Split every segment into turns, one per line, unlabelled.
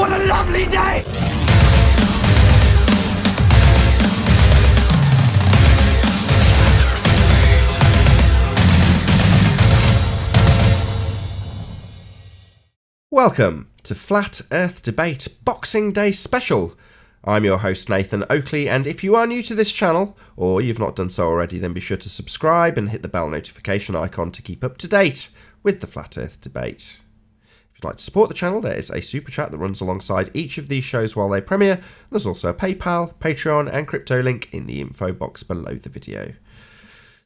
What a lovely day!
Welcome to Flat Earth Debate Boxing Day Special. I'm your host Nathan Oakley, and if you are new to this channel, or you've not done so already, then be sure to subscribe and hit the bell notification icon to keep up to date with the Flat Earth Debate. If you'd like to support the channel, there is a super chat that runs alongside each of these shows while they premiere. There's also a PayPal, Patreon and crypto link in the info box below the video.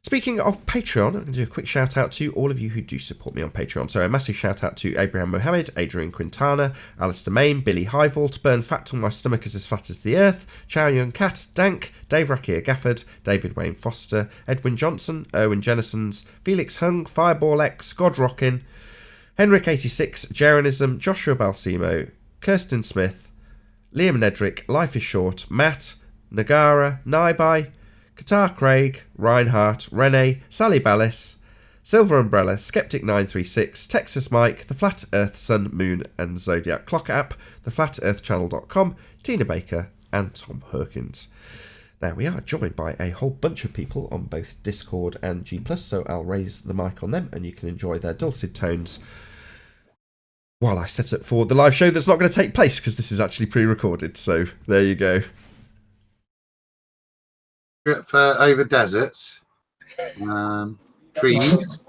Speaking of Patreon, I'm going to do a quick shout out to all of you who do support me on Patreon. So a massive shout out to Abraham Mohammed, Adrian Quintana, Alistair Main, Billy Highvault, Burn Fat Till My Stomach Is As Fat As the Earth, Chow Yun Cat, Dank, Dave Rakia Gafford, David Wayne Foster, Edwin Johnson, Erwin Jennisons, Felix Hung, Fireball X, God Rockin', Henrik86, Jeranism, Joshua Balsimo, Kirsten Smith, Liam Nedrick, Life is Short, Matt, Nagara, Naibai, Qatar Craig, Reinhardt, Rene, Sally Ballis, Silver Umbrella, Skeptic936, Texas Mike, The Flat Earth Sun, Moon and Zodiac Clock App, theflatearthchannel.com, Tina Baker and Tom Herkins. Now we are joined by a whole bunch of people on both Discord and G+, so I'll raise the mic on them and you can enjoy their dulcet tones while I set up for the live show that's not going to take place because this is actually pre-recorded, so there you go.
For over deserts, trees.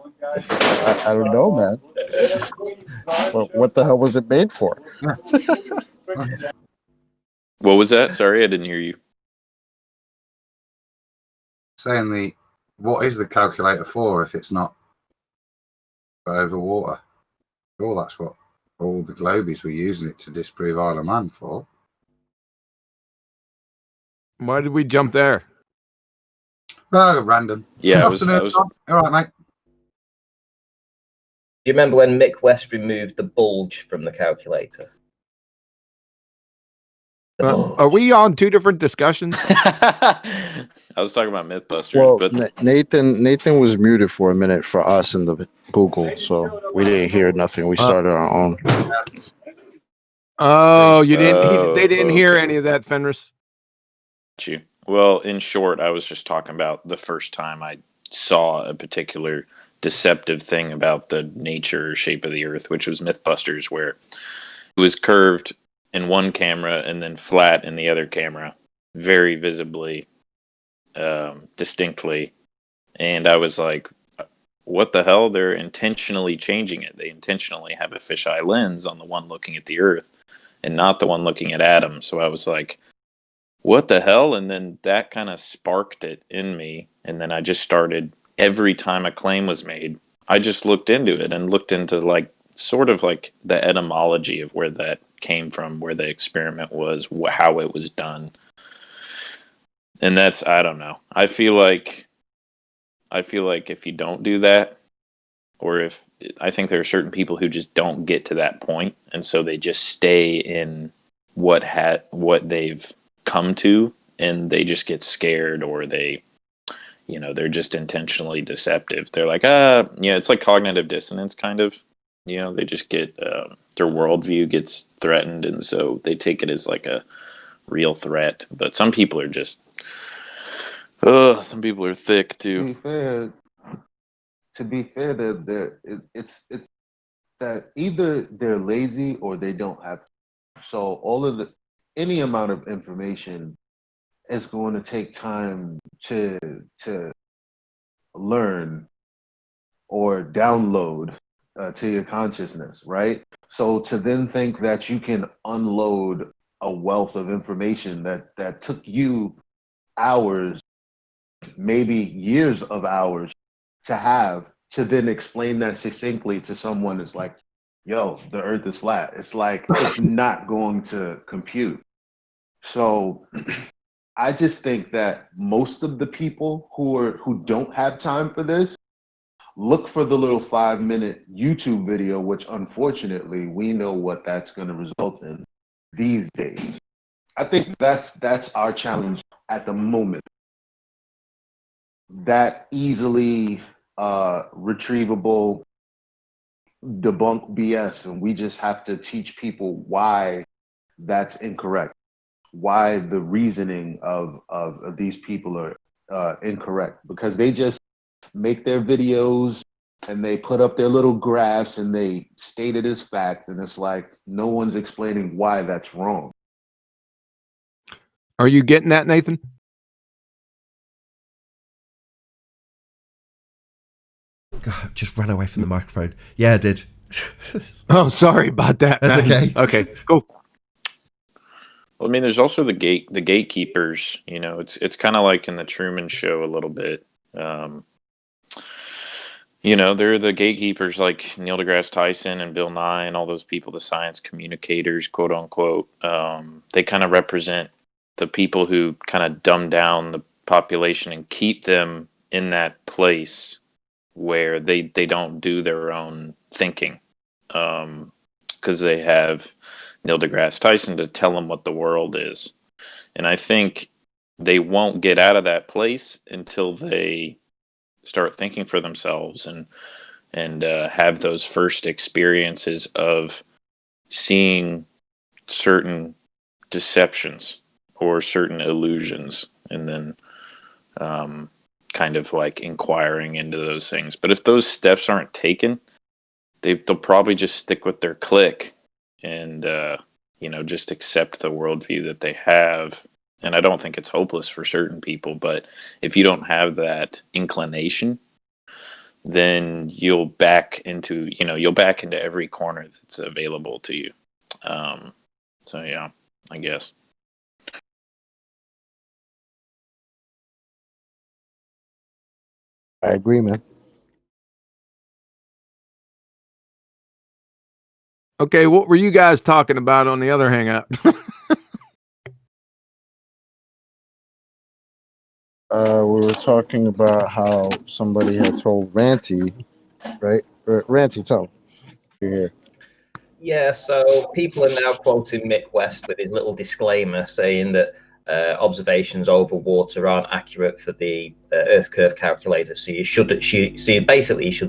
I don't know, man. What the hell was it made for?
What was that? Sorry, I didn't hear you.
Saying what is the calculator for if it's not for over water? Oh, that's what all the globies were using it to disprove Isle of Man for.
Why did we jump there?
Oh, random.
Yeah,
Good afternoon, Tom. All right, mate.
Do you remember when Mick West removed the bulge from the calculator?
Are we on two different discussions?
I was talking about Mythbusters,
Well,
but
Nathan was muted for a minute for us in the Google, so we didn't hear nothing. We started our own.
Oh, you didn't. They didn't hear any of that, Fenris.
you. Well, in short, I was just talking about the first time I saw a particular deceptive thing about the nature or shape of the Earth, which was Mythbusters, where it was curved in one camera and then flat in the other camera, very visibly, distinctly. And I was like, what the hell? They're intentionally changing it. They intentionally have a fisheye lens on the one looking at the Earth and not the one looking at Adam. So I was like, what the hell? And then that kind of sparked it in me. And then I just started, every time a claim was made, I just looked into it and looked into like sort of like the etymology of where that came from, where the experiment was, how it was done. And that's, I don't know. I feel like if you don't do that, or if, I think there are certain people who just don't get to that point, and so they just stay in what they've come to, and they just get scared, or they're just intentionally deceptive. They're like, it's like cognitive dissonance, kind of. They just get, their worldview gets threatened, and so they take it as like a real threat. But some people are just, some people are thick too.
To be fair, it's that either they're lazy or they don't have. So any amount of information is going to take time to learn or download to your consciousness, right? So to then think that you can unload a wealth of information that took you hours, maybe years of hours to then explain that succinctly to someone that's like, yo, the earth is flat. It's like, it's not going to compute. So I just think that most of the people who don't have time for this, look for the little 5-minute YouTube video, which unfortunately we know what that's going to result in these days. I think that's our challenge at the moment. That easily retrievable debunk BS, and we just have to teach people why that's incorrect. Why the reasoning of these people are incorrect, because they just make their videos and they put up their little graphs and they state it as fact, and it's like no one's explaining why that's wrong.
Are you getting that, Nathan?
God, just ran away from the microphone. Yeah, I did.
Oh, sorry about that.
That's
man.
okay.
Okay, cool.
Well, I mean, there's also the gatekeepers. You know, it's kind of like in the Truman Show a little bit. You know, they're the gatekeepers like Neil deGrasse Tyson and Bill Nye and all those people, the science communicators, quote unquote. They kind of represent the people who kind of dumb down the population and keep them in that place where they don't do their own thinking, because they have Neil deGrasse Tyson to tell them what the world is. And I think they won't get out of that place until they start thinking for themselves and have those first experiences of seeing certain deceptions or certain illusions, and then kind of like inquiring into those things. But if those steps aren't taken, they'll probably just stick with their clique and just accept the worldview that they have. And I don't think it's hopeless for certain people, but if you don't have that inclination, then you'll back into every corner that's available to you. So yeah, I guess.
I agree, man.
Okay, what were you guys talking about on the other hangout?
We were talking about how somebody had told Ranty, right? Ranty, tell him. You're here.
Yeah, so people are now quoting Mick West with his little disclaimer saying that observations over water aren't accurate for the Earth curve calculator. So you should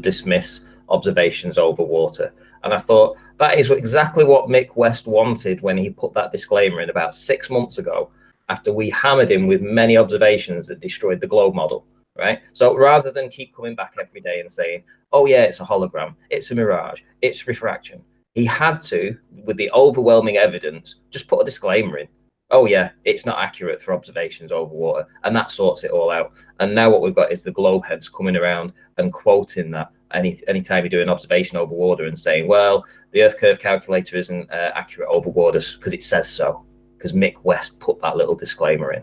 dismiss observations over water. And I thought that is exactly what Mick West wanted when he put that disclaimer in about 6 months ago, after we hammered him with many observations that destroyed the globe model. Right. So rather than keep coming back every day and saying, "Oh yeah, it's a hologram, it's a mirage, it's refraction," he had to, with the overwhelming evidence, just put a disclaimer in. Oh yeah, it's not accurate for observations over water, and that sorts it all out. And now what we've got is the globe heads coming around and quoting that anytime you do an observation over water and saying, well, the Earth curve calculator isn't accurate over waters because it says so, because Mick West put that little disclaimer in.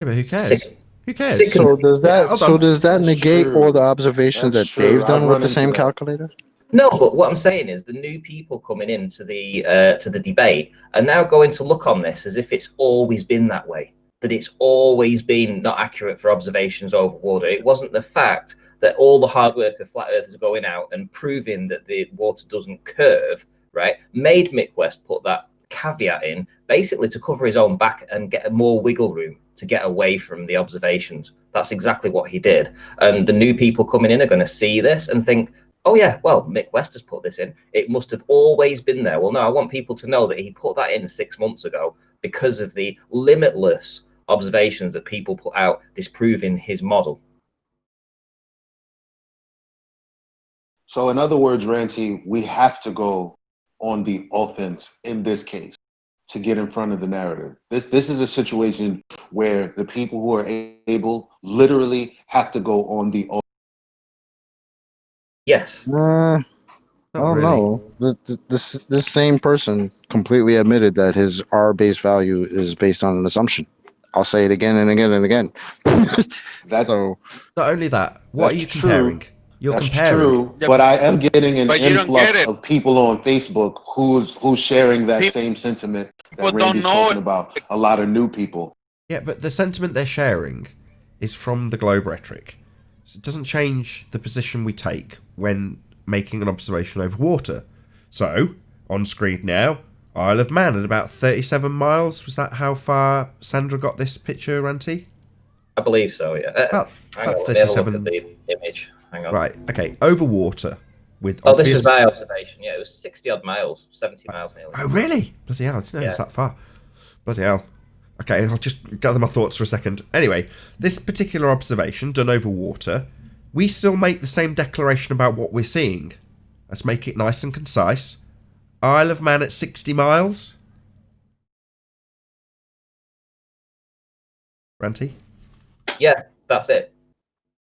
Yeah, but who cares? Who cares?
So does that negate all the observations that they've done with the same
that.
calculator?
No, but what I'm saying is the new people coming into the debate are now going to look on this as if it's always been that way, that it's always been not accurate for observations over water. It wasn't the fact that all the hard work of flat earthers going out and proving that the water doesn't curve, right, made Mick West put that caveat in basically to cover his own back and get more wiggle room to get away from the observations. That's exactly what he did. And the new people coming in are going to see this and think, oh yeah, well, Mick West has put this in. It must have always been there. Well, no, I want people to know that he put that in 6 months ago because of the limitless observations that people put out disproving his model.
So in other words, Ranty, we have to go on the offense in this case to get in front of the narrative. This is a situation where the people who are able literally have to go on the offense.
Yes.
I don't know. This same person completely admitted that his R base value is based on an assumption. I'll say it again and again and again. So
not only that, what are you comparing? You're comparing.
True, but I am getting an influx of people on Facebook who's sharing that same sentiment that Randy's talking about. A lot of new people.
Yeah, but the sentiment they're sharing is from the globe rhetoric. So it doesn't change the position we take when making an observation over water. So, on screen now, Isle of Man at about 37 miles. Was that how far Sandra got this picture, Ranty?
I believe so, yeah.
About
Hang on,
37.
let me have a look at the image. Hang on.
Right, okay, over water. with
Oh, this
obvious...
is my observation. Yeah, it was 60 odd miles, 70 miles nearly.
Oh, really? Bloody hell, I didn't know it was that far. Bloody hell. Okay, I'll just gather my thoughts for a second. Anyway, this particular observation, done over water, we still make the same declaration about what we're seeing. Let's make it nice and concise. Isle of Man at 60 miles. Ranty?
Yeah, that's it.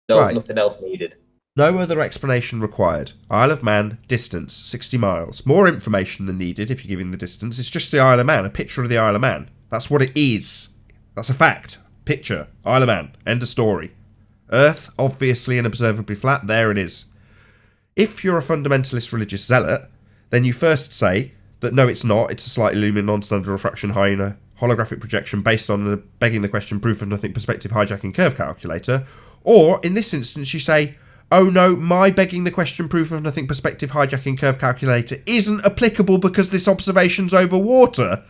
No,
Right.
nothing else needed.
No other explanation required. Isle of Man, distance, 60 miles. More information than needed if you're giving the distance. It's just the Isle of Man, a picture of the Isle of Man. That's what it is. That's a fact. Picture. Isle of Man. End of story. Earth, obviously and observably flat. There it is. If you're a fundamentalist religious zealot, then you first say that no, it's not. It's a slightly luminous non-standard refraction high in a holographic projection based on a begging the question proof of nothing perspective hijacking curve calculator. Or, in this instance, you say, oh no, my begging the question proof of nothing perspective hijacking curve calculator isn't applicable because this observation's over water.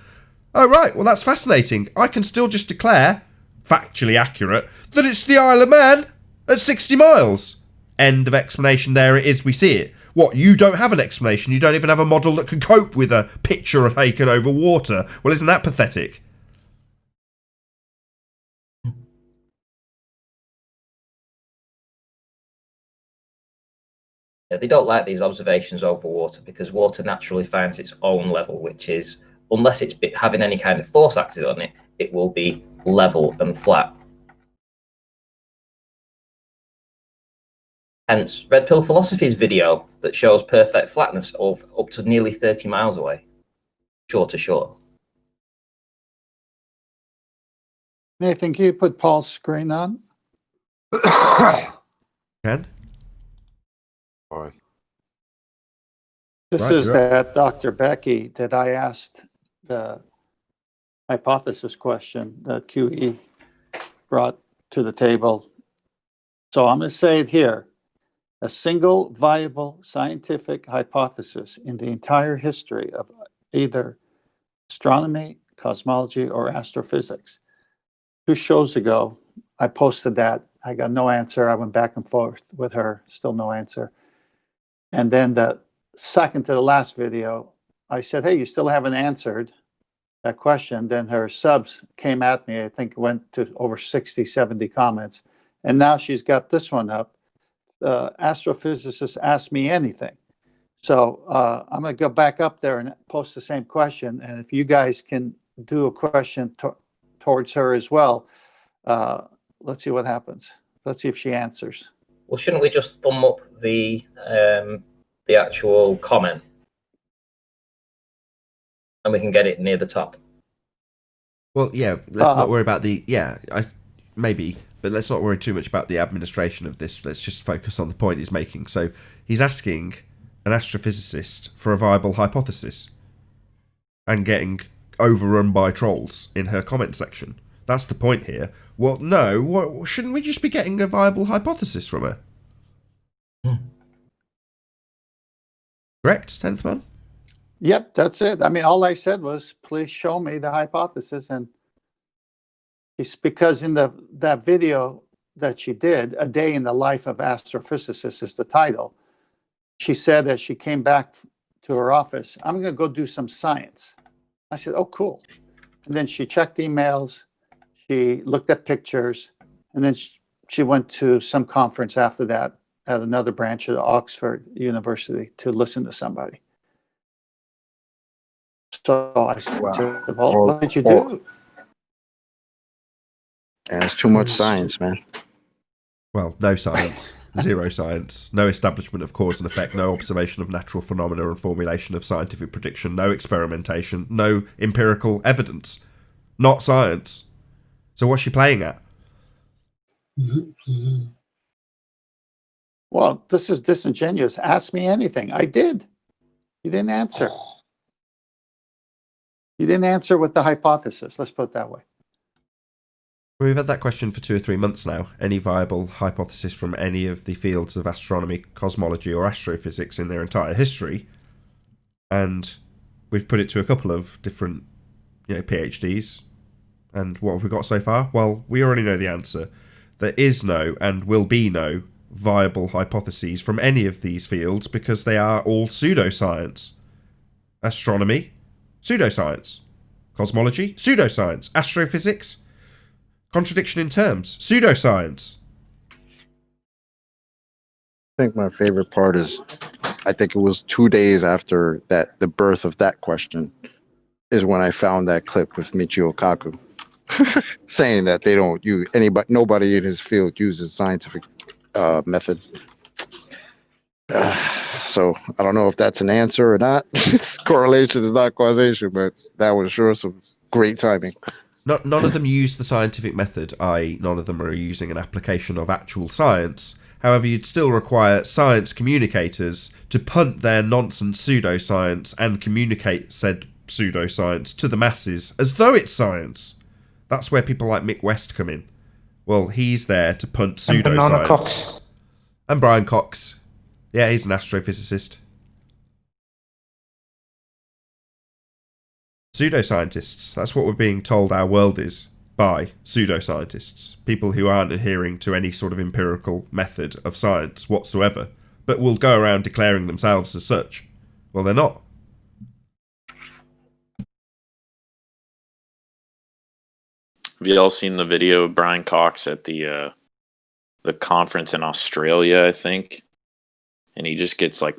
Oh right, well that's fascinating. I can still just declare, factually accurate, that it's the Isle of Man at 60 miles. End of explanation. There it is, we see it. What, you don't have an explanation? You don't even have a model that can cope with a picture taken over water? Well, isn't that pathetic?
Yeah, they don't like these observations over water because water naturally finds its own level, which is, unless it's having any kind of force acted on it, it will be level and flat. Hence, Red Pill Philosophy's video that shows perfect flatness of up to nearly 30 miles away, shore to shore.
Nathan, can you put Paul's screen on?
Ken?
Sorry.
This
Right,
is
you're up.
that Dr. Becky that I asked the hypothesis question that QE brought to the table. So I'm going to say it here. A single viable scientific hypothesis in the entire history of either astronomy, cosmology, or astrophysics. 2 shows ago, I posted that. I got no answer. I went back and forth with her, still no answer. And then the second to the last video, I said, hey, you still haven't answered that question. Then her subs came at me. I think it went to over 60, 70 comments. And now she's got this one up. Astrophysicists ask me anything. So I'm going to go back up there and post the same question. And if you guys can do a question towards her as well, let's see what happens. Let's see if she answers.
Well, shouldn't we just thumb up the actual comment, and we can get it near the top?
Well, yeah, let's not worry about the... Yeah, maybe, but let's not worry too much about the administration of this. Let's just focus on the point he's making. So he's asking an astrophysicist for a viable hypothesis and getting overrun by trolls in her comment section. That's the point here. Well, no, shouldn't we just be getting a viable hypothesis from her? Correct, 10th man?
Yep, that's it. I mean, all I said was, please show me the hypothesis. And it's because in that video that she did, A Day in the Life of Astrophysicist is the title. She said as she came back to her office, I'm going to go do some science. I said, oh, cool. And then she checked emails. She looked at pictures. And then she went to some conference after that at another branch of Oxford University to listen to somebody. So I said, well, what did you do?
Yeah, it's too much science, man.
Well, no science. Zero science. No establishment of cause and effect. No observation of natural phenomena and formulation of scientific prediction. No experimentation. No empirical evidence. Not science. So what's she playing at?
Well, this is disingenuous. Ask me anything. I did. You didn't answer. You didn't answer with the hypothesis. Let's put it that way.
We've had that question for 2 or 3 months now. Any viable hypothesis from any of the fields of astronomy, cosmology, or astrophysics in their entire history? And we've put it to a couple of different, PhDs. And what have we got so far? Well, we already know the answer. There is no and will be no viable hypotheses from any of these fields because they are all pseudoscience. Astronomy, pseudoscience. Cosmology, pseudoscience. Astrophysics, contradiction in terms, pseudoscience.
I think my favorite part is, I think it was 2 days after that, the birth of that question, is when I found that clip with Michio Kaku saying that they don't use nobody in his field uses scientific method. So I don't know if that's an answer or not. Correlation is not causation, but that was sure some great timing.
None of them use the scientific method, i.e. none of them are using an application of actual science. However, you'd still require science communicators to punt their nonsense pseudoscience and communicate said pseudoscience to the masses as though it's science. That's where people like Mick West come in. Well, he's there to punt pseudoscience. And Brian Cox. Yeah, he's an astrophysicist. Pseudoscientists. That's what we're being told our world is by pseudoscientists. People who aren't adhering to any sort of empirical method of science whatsoever, but will go around declaring themselves as such. Well, they're not.
Have you all seen the video of Brian Cox at the conference in Australia, I think? And he just gets like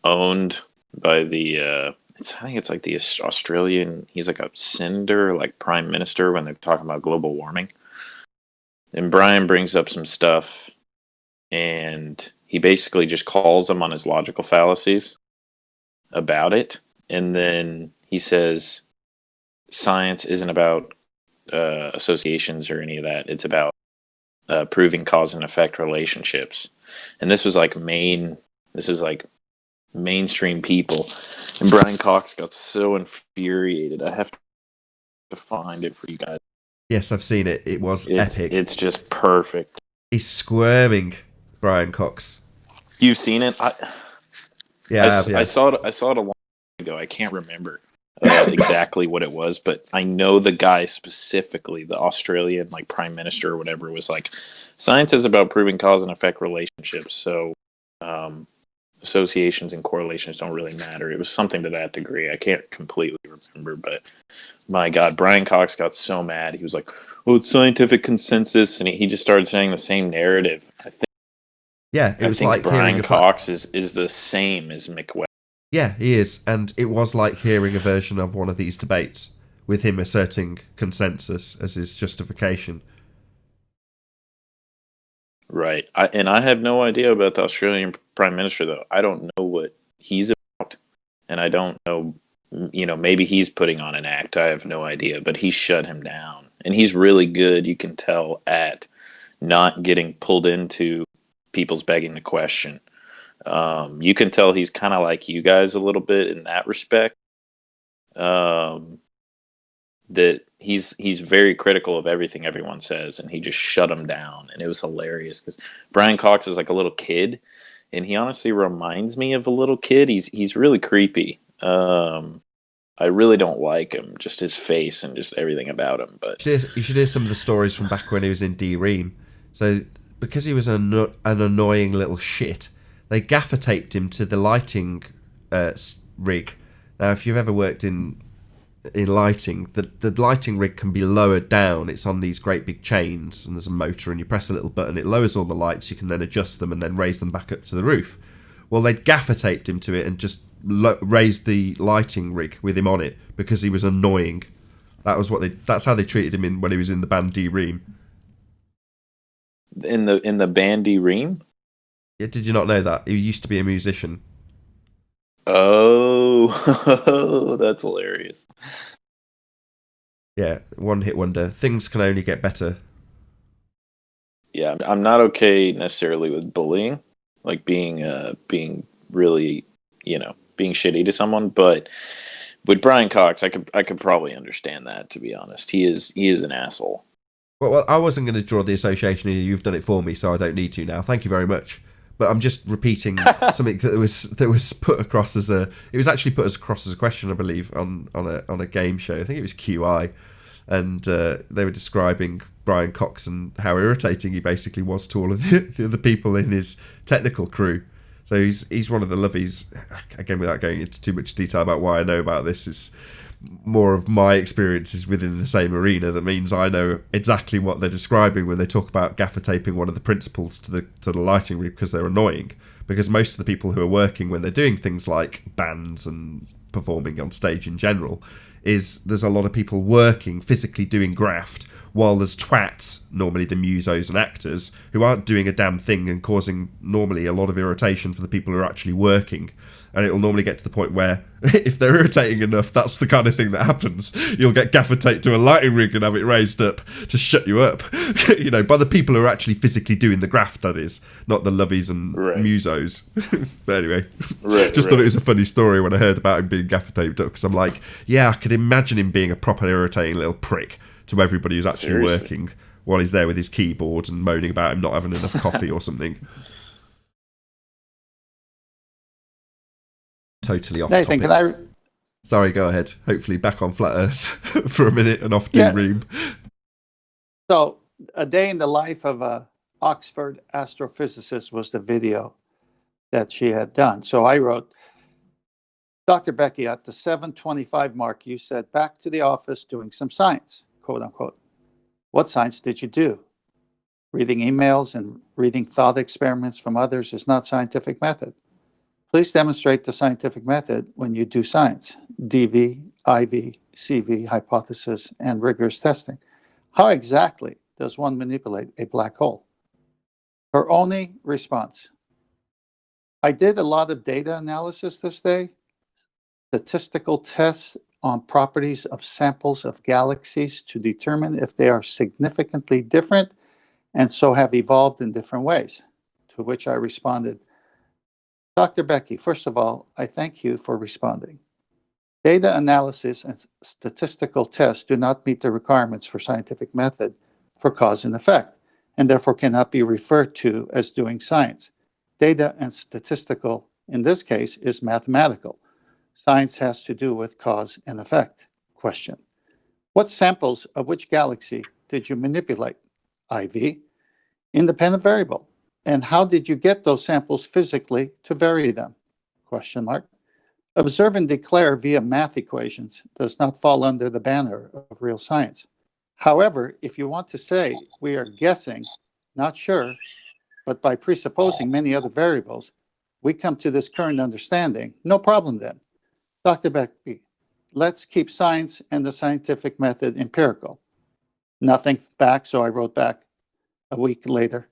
owned by the I think it's like the Australian, he's like a senator, like prime minister when they're talking about global warming. And Brian brings up some stuff and he basically just calls him on his logical fallacies about it. And then he says science isn't about associations or any of that. It's about proving cause and effect relationships. And this was like mainstream people. And Brian Cox got so infuriated. I have to find it for you guys.
Yes, I've seen it. It was epic.
It's just perfect.
He's squirming, Brian Cox.
You've seen it?
Yeah.
I saw it a long time ago. I can't remember exactly what it was, but I know the guy specifically, the Australian like prime minister or whatever, was like, science is about proving cause and effect relationships. So associations and correlations don't really matter. It was something to that degree. I can't completely remember, but my God, Brian Cox got so mad. He was like, "Oh, it's scientific consensus," and he just started saying the same narrative. I think
like
Brian Cox is the same as Mick West.
Yeah, he is, and it was like hearing a version of one of these debates with him asserting consensus as his justification.
Right. I have no idea about the Australian Prime Minister, though. I don't know what he's about. And I don't know, maybe he's putting on an act. I have no idea. But he shut him down. And he's really good, you can tell, at not getting pulled into people's begging the question. You can tell he's kind of like you guys a little bit in that respect. That he's very critical of everything everyone says, and he just shut him down, and it was hilarious because Brian Cox is like a little kid, and he honestly reminds me of a little kid. He's really creepy. I really don't like him, just his face and just everything about him. But
you should hear some of the stories from back when he was in D-Ream. So because he was an annoying little shit, they gaffer taped him to the lighting rig. Now, if you've ever worked in lighting, the lighting rig can be lowered down. It's on these great big chains, and there's a motor, and you press a little button, it lowers all the lights. You can then adjust them and then raise them back up to the roof. Well, they'd gaffer taped him to it and just raised the lighting rig with him on it because he was annoying. That's how they treated him when he was in the band D-Ream.
In the band D-Ream?
Yeah, did you not know that? He used to be a musician.
Oh, that's hilarious.
Yeah, one hit wonder. Things can only get better.
Yeah, I'm not okay necessarily with bullying, like being really, being shitty to someone. But with Brian Cox, I could probably understand that. To be honest, he is an asshole.
Well, I wasn't going to draw the association either. You've done it for me, so I don't need to now. Thank you very much. But I'm just repeating something that was put across as a. It was actually put across as a question, I believe, on a game show. I think it was QI, and they were describing Brian Cox and how irritating he basically was to all of the other people in his technical crew. So he's one of the lovies. Again, without going into too much detail about why I know about this, is more of my experiences within the same arena. That means I know exactly what they're describing when they talk about gaffer taping one of the principles to the lighting rig, because they're annoying. Because most of the people who are working when they're doing things like bands and performing on stage in general, there's a lot of people working, physically doing graft, while there's twats, normally the musos and actors, who aren't doing a damn thing and causing normally a lot of irritation for the people who are actually working. And it'll normally get to the point where, if they're irritating enough, that's the kind of thing that happens. You'll get gaffer taped to a lighting rig and have it raised up to shut you up. By the people who are actually physically doing the graft, that is, not the lovies and musos. But anyway, thought it was a funny story when I heard about him being gaffer taped up, because I'm like, yeah, I could imagine him being a proper irritating little prick to everybody who's actually working while he's there with his keyboard and moaning about him not having enough coffee or something. Totally off
Nathan,
topic. Sorry, go ahead. Hopefully back on flat Earth for a minute and off D-Ream.
So, A Day in the Life of a Oxford Astrophysicist was the video that she had done. So I wrote, Dr. Becky, at the 7:25 mark, you said, back to the office doing some science, quote unquote. What science did you do? Reading emails and reading thought experiments from others is not scientific method. Please demonstrate the scientific method when you do science, DV, IV, CV, hypothesis, and rigorous testing. How exactly does one manipulate a black hole? Her only response, I did a lot of data analysis this day, statistical tests on properties of samples of galaxies to determine if they are significantly different and so have evolved in different ways. To which I responded, Dr. Becky, first of all, I thank you for responding. Data analysis and statistical tests do not meet the requirements for scientific method for cause and effect, and therefore cannot be referred to as doing science. Data and statistical, in this case, is mathematical. Science has to do with cause and effect. Question. What samples of which galaxy did you manipulate? IV. Independent variable. And how did you get those samples physically to vary them? Question mark. Observe and declare via math equations does not fall under the banner of real science. However, if you want to say we are guessing, not sure, but by presupposing many other variables, we come to this current understanding, no problem then. Dr. Becky, let's keep science and the scientific method empirical. Nothing back, so I wrote back a week later.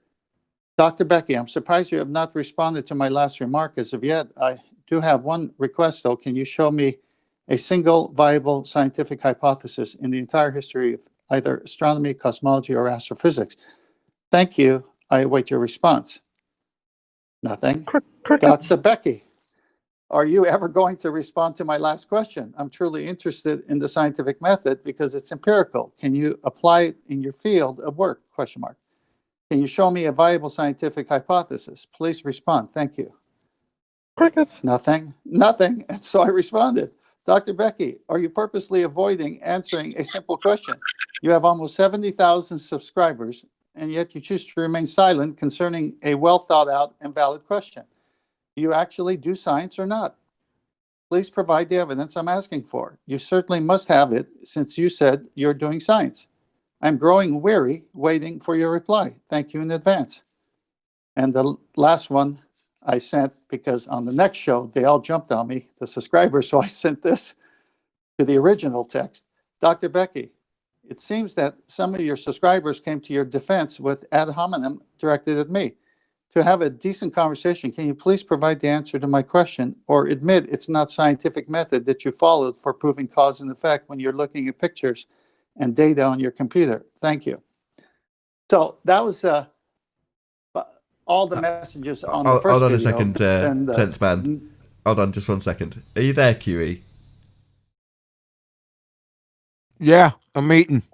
Dr. Becky, I'm surprised you have not responded to my last remark as of yet. I do have one request, though. Can you show me a single viable scientific hypothesis in the entire history of either astronomy, cosmology, or astrophysics? Thank you. I await your response. Nothing. Dr. Becky, are you ever going to respond to my last question? I'm truly interested in the scientific method because it's empirical. Can you apply it in your field of work? Question mark. Can you show me a viable scientific hypothesis? Please respond. Thank you.
Crickets.
Nothing. And so I responded, Dr. Becky, are you purposely avoiding answering a simple question? You have almost 70,000 subscribers, and yet you choose to remain silent concerning a well thought out and valid question. Do you actually do science or not? Please provide the evidence I'm asking for. You certainly must have it since you said you're doing science. I'm growing weary waiting for your reply. Thank you in advance. And the last one I sent, because on the next show, they all jumped on me, the subscribers, so I sent this to the original text. Dr. Becky, it seems that some of your subscribers came to your defense with ad hominem directed at me. To have a decent conversation, can you please provide the answer to my question or admit it's not scientific method that you followed for proving cause and effect when you're looking at pictures and data on your computer? Thank you. So that was all the messages on the first video.
Hold on a second, 10th man. Hold on just 1 second. Are you there, QE?
Yeah, I'm eating.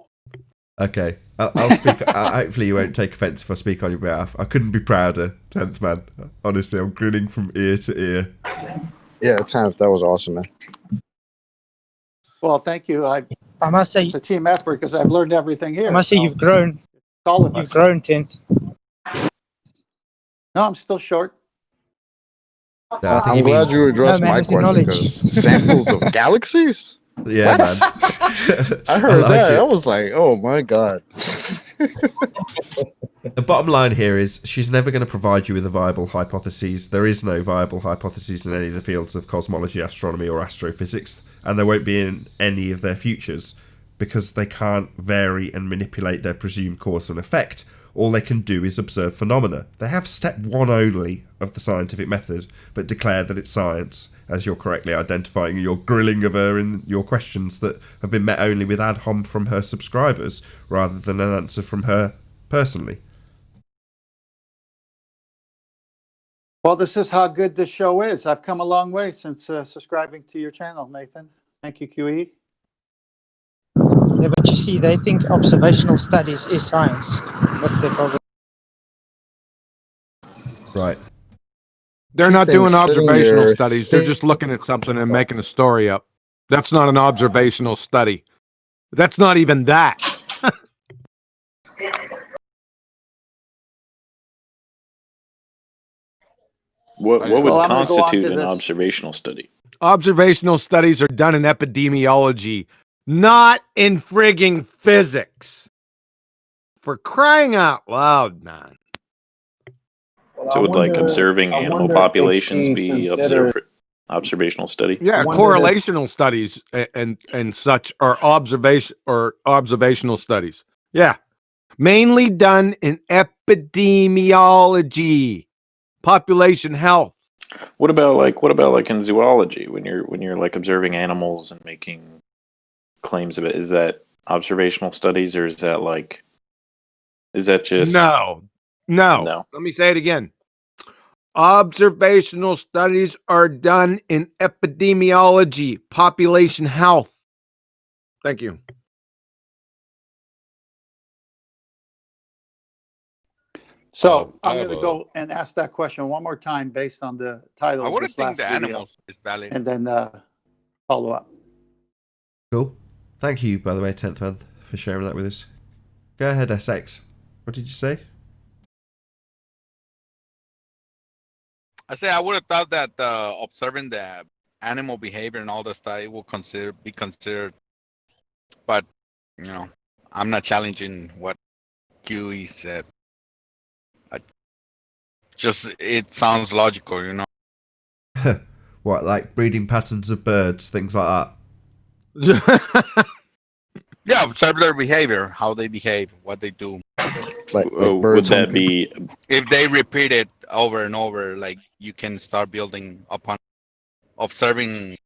Okay. I'll speak. Hopefully you won't take offence if I speak on your behalf. I couldn't be prouder, 10th man. Honestly, I'm grinning from ear to ear.
Yeah, 10th, that was awesome, man.
Well, thank you.
I must say,
It's a team effort because I've learned everything here.
I must say,
so
you've grown.
all of
You've
us.
grown, Tent.
No, I'm still short.
No, I think he
I'm glad
means.
you addressed
No, man,
my
with the
question
knowledge.
because samples of galaxies?
Yeah,
What?
man.
I heard
like
that.
it.
I was like, oh my God.
The bottom line here is she's never going to provide you with a viable hypothesis. There is no viable hypotheses in any of the fields of cosmology, astronomy, or astrophysics, and there won't be in any of their futures because they can't vary and manipulate their presumed cause and effect. All they can do is observe phenomena. They have step one only of the scientific method, but declare that it's science, as you're correctly identifying your grilling of her in your questions that have been met only with ad hom from her subscribers, rather than an answer from her personally.
Well, this is how good this show is. I've come a long way since subscribing to your channel, Nathan. Thank you, QE.
Yeah, but you see, they think observational studies is science. That's their problem.
Right.
They're
She
not doing
thinks sitting
observational
there
studies. They're just looking at something and making a story up. That's not an observational study. That's not even that.
What would
Well, I'm gonna go on to
constitute an
this.
observational study?
Observational studies are done in epidemiology, not in frigging physics. For crying out loud, man.
So would like observing animal populations be observational study?
Yeah, correlational studies and such are observational studies. Yeah. Mainly done in epidemiology, population health.
What about in zoology when you're like observing animals and making claims of it? Is that observational studies or is that just
No.
No.
Let me say it again. Observational studies are done in epidemiology, population health. Thank you.
So I'm going to go and ask that question one more time based on the title
I
of
wouldn't
this
think
last
the
video,
animals is valid.
and then follow up.
Cool. Thank you, by the way, 10th month, for sharing that with us. Go ahead, SX. What did you say?
I say I would have thought that observing the animal behavior and all the stuff it will be considered, but I'm not challenging what QE said. It sounds logical,
What, like breeding patterns of birds, things like that?
Yeah, observe their behavior, how they behave, what they do.
Like
would
birds
that
hunting.
be
If they repeat it over and over, like you can start building upon observing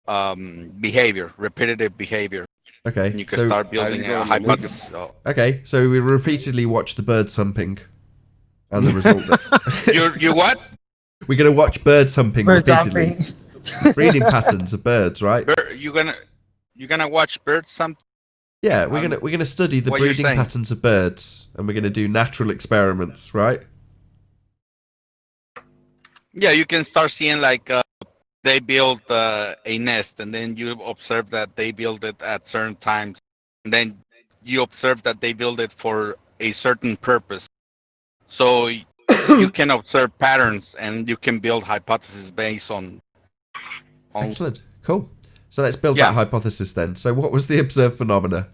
behavior, repetitive behavior.
Okay,
And you can
so
start building a hypothesis.
okay, so we repeatedly watch the birds humping, and the result that
You what?
we're gonna watch birds humping
Birds
repeatedly. Breeding patterns of birds, right?
You're gonna watch birds
Yeah, we're gonna study the
what you're
breeding
saying.
patterns of birds, and we're gonna do natural experiments, right?
Yeah, you can start seeing like they build a nest, and then you observe that they build it at certain times, and then you observe that they build it for a certain purpose. So you can observe patterns, and you can build hypotheses based on.
Excellent, cool. So let's build
Yeah.
that hypothesis then. So what was the observed phenomena?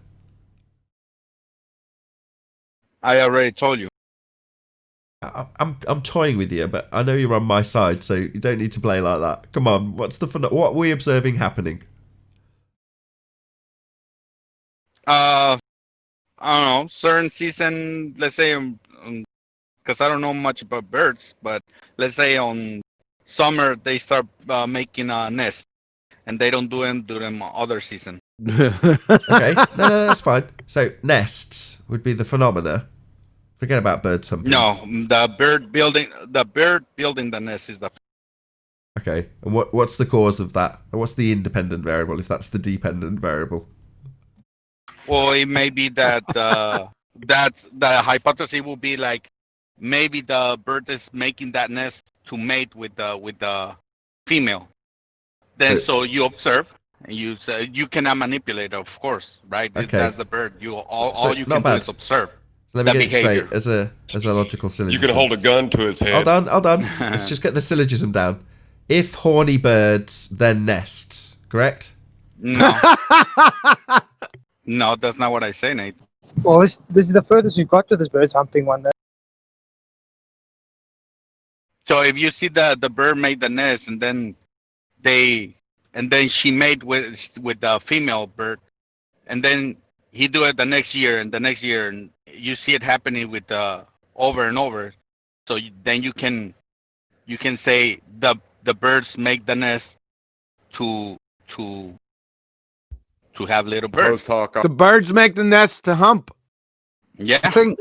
I already told you.
I'm toying with you, but I know you're on my side, so you don't need to play like that. Come on, what are we observing happening?
I don't know, certain season, let's say, because I don't know much about birds, but let's say on summer they start making a nest, and they don't do them other season.
Okay, no, that's fine. So nests would be the phenomena. Forget about birds humping.
No, the bird building the nest is the.
Okay, and what's the cause of that? Or what's the independent variable if that's the dependent variable?
Well, it may be that that the hypothesis will be like maybe the bird is making that nest to mate with the female. Then so you observe, And you cannot manipulate it, of course, right?
Okay.
That's the bird. All you
not
can do
bad.
is observe.
Let me
the
get it
behavior.
straight as a logical syllogism.
You can hold a gun to his head.
Hold on. Let's just get the syllogism down. If horny birds, then nests, correct?
No. No, that's not what I say, Nate.
Well, this is the furthest we've got with this birds humping one. There.
So if you see the bird made the nest and then she made with the female bird, and then he do it the next year and the next year, and you see it happening with over and over. So then you can say the birds make the nest to have little birds.
The birds make the nest to hump.
Yeah.
I think.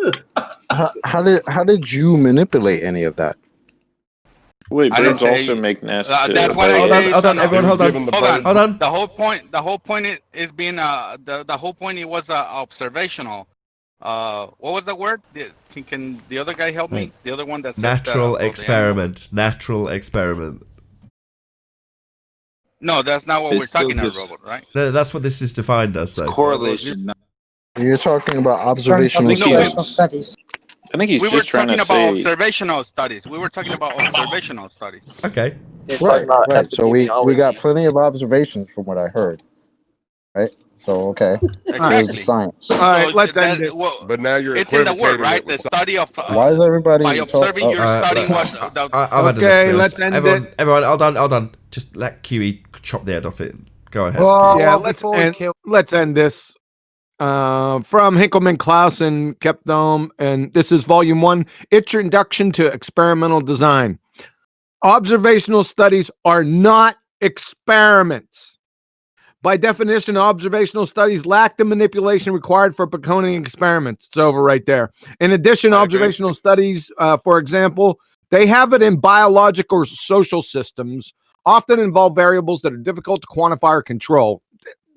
How did you manipulate any of that?
Wait,
I didn't
birds
say-
also make nests.
That's what I say.
Hold on, everyone, hold on. Hold on.
The whole point is being the whole point it was observational. What was the word? Can the other guy help me? The other one that's
Natural experiment. Natural experiment.
No, that's not what
It's
we're
still
talking about,
just-
Robert, right?
No, that's what this is defined as, though.
Correlation.
You're talking about
Trying to
observational
observational
studies.
studies.
I think he's
We were
just trying
talking
to
about
say.
observational studies. We were talking about observational studies.
Okay.
Right. So we got plenty of observations from what I heard. Right. So okay.
Exactly.
Here's the science.
All right,
So
let's
that-
end this.
well,
But now you're
it's in the word,
equivocating
right?
it with
The study of
Why is everybody
by observing
talk-
you're studying what
I've had
Okay,
enough,
let's
Chris.
end
everyone,
it.
Everyone, hold on. Just let QE chop the head off it. Go ahead.
Yeah, let's end this. From Hinkleman, Klaus, and Kepdome, and this is Volume 1, Introduction to Experimental Design. Observational studies are not experiments. By definition, observational studies lack the manipulation required for becoming experiments. It's over right there. In addition, observational studies, for example, they have it in biological or social systems, often involve variables that are difficult to quantify or control.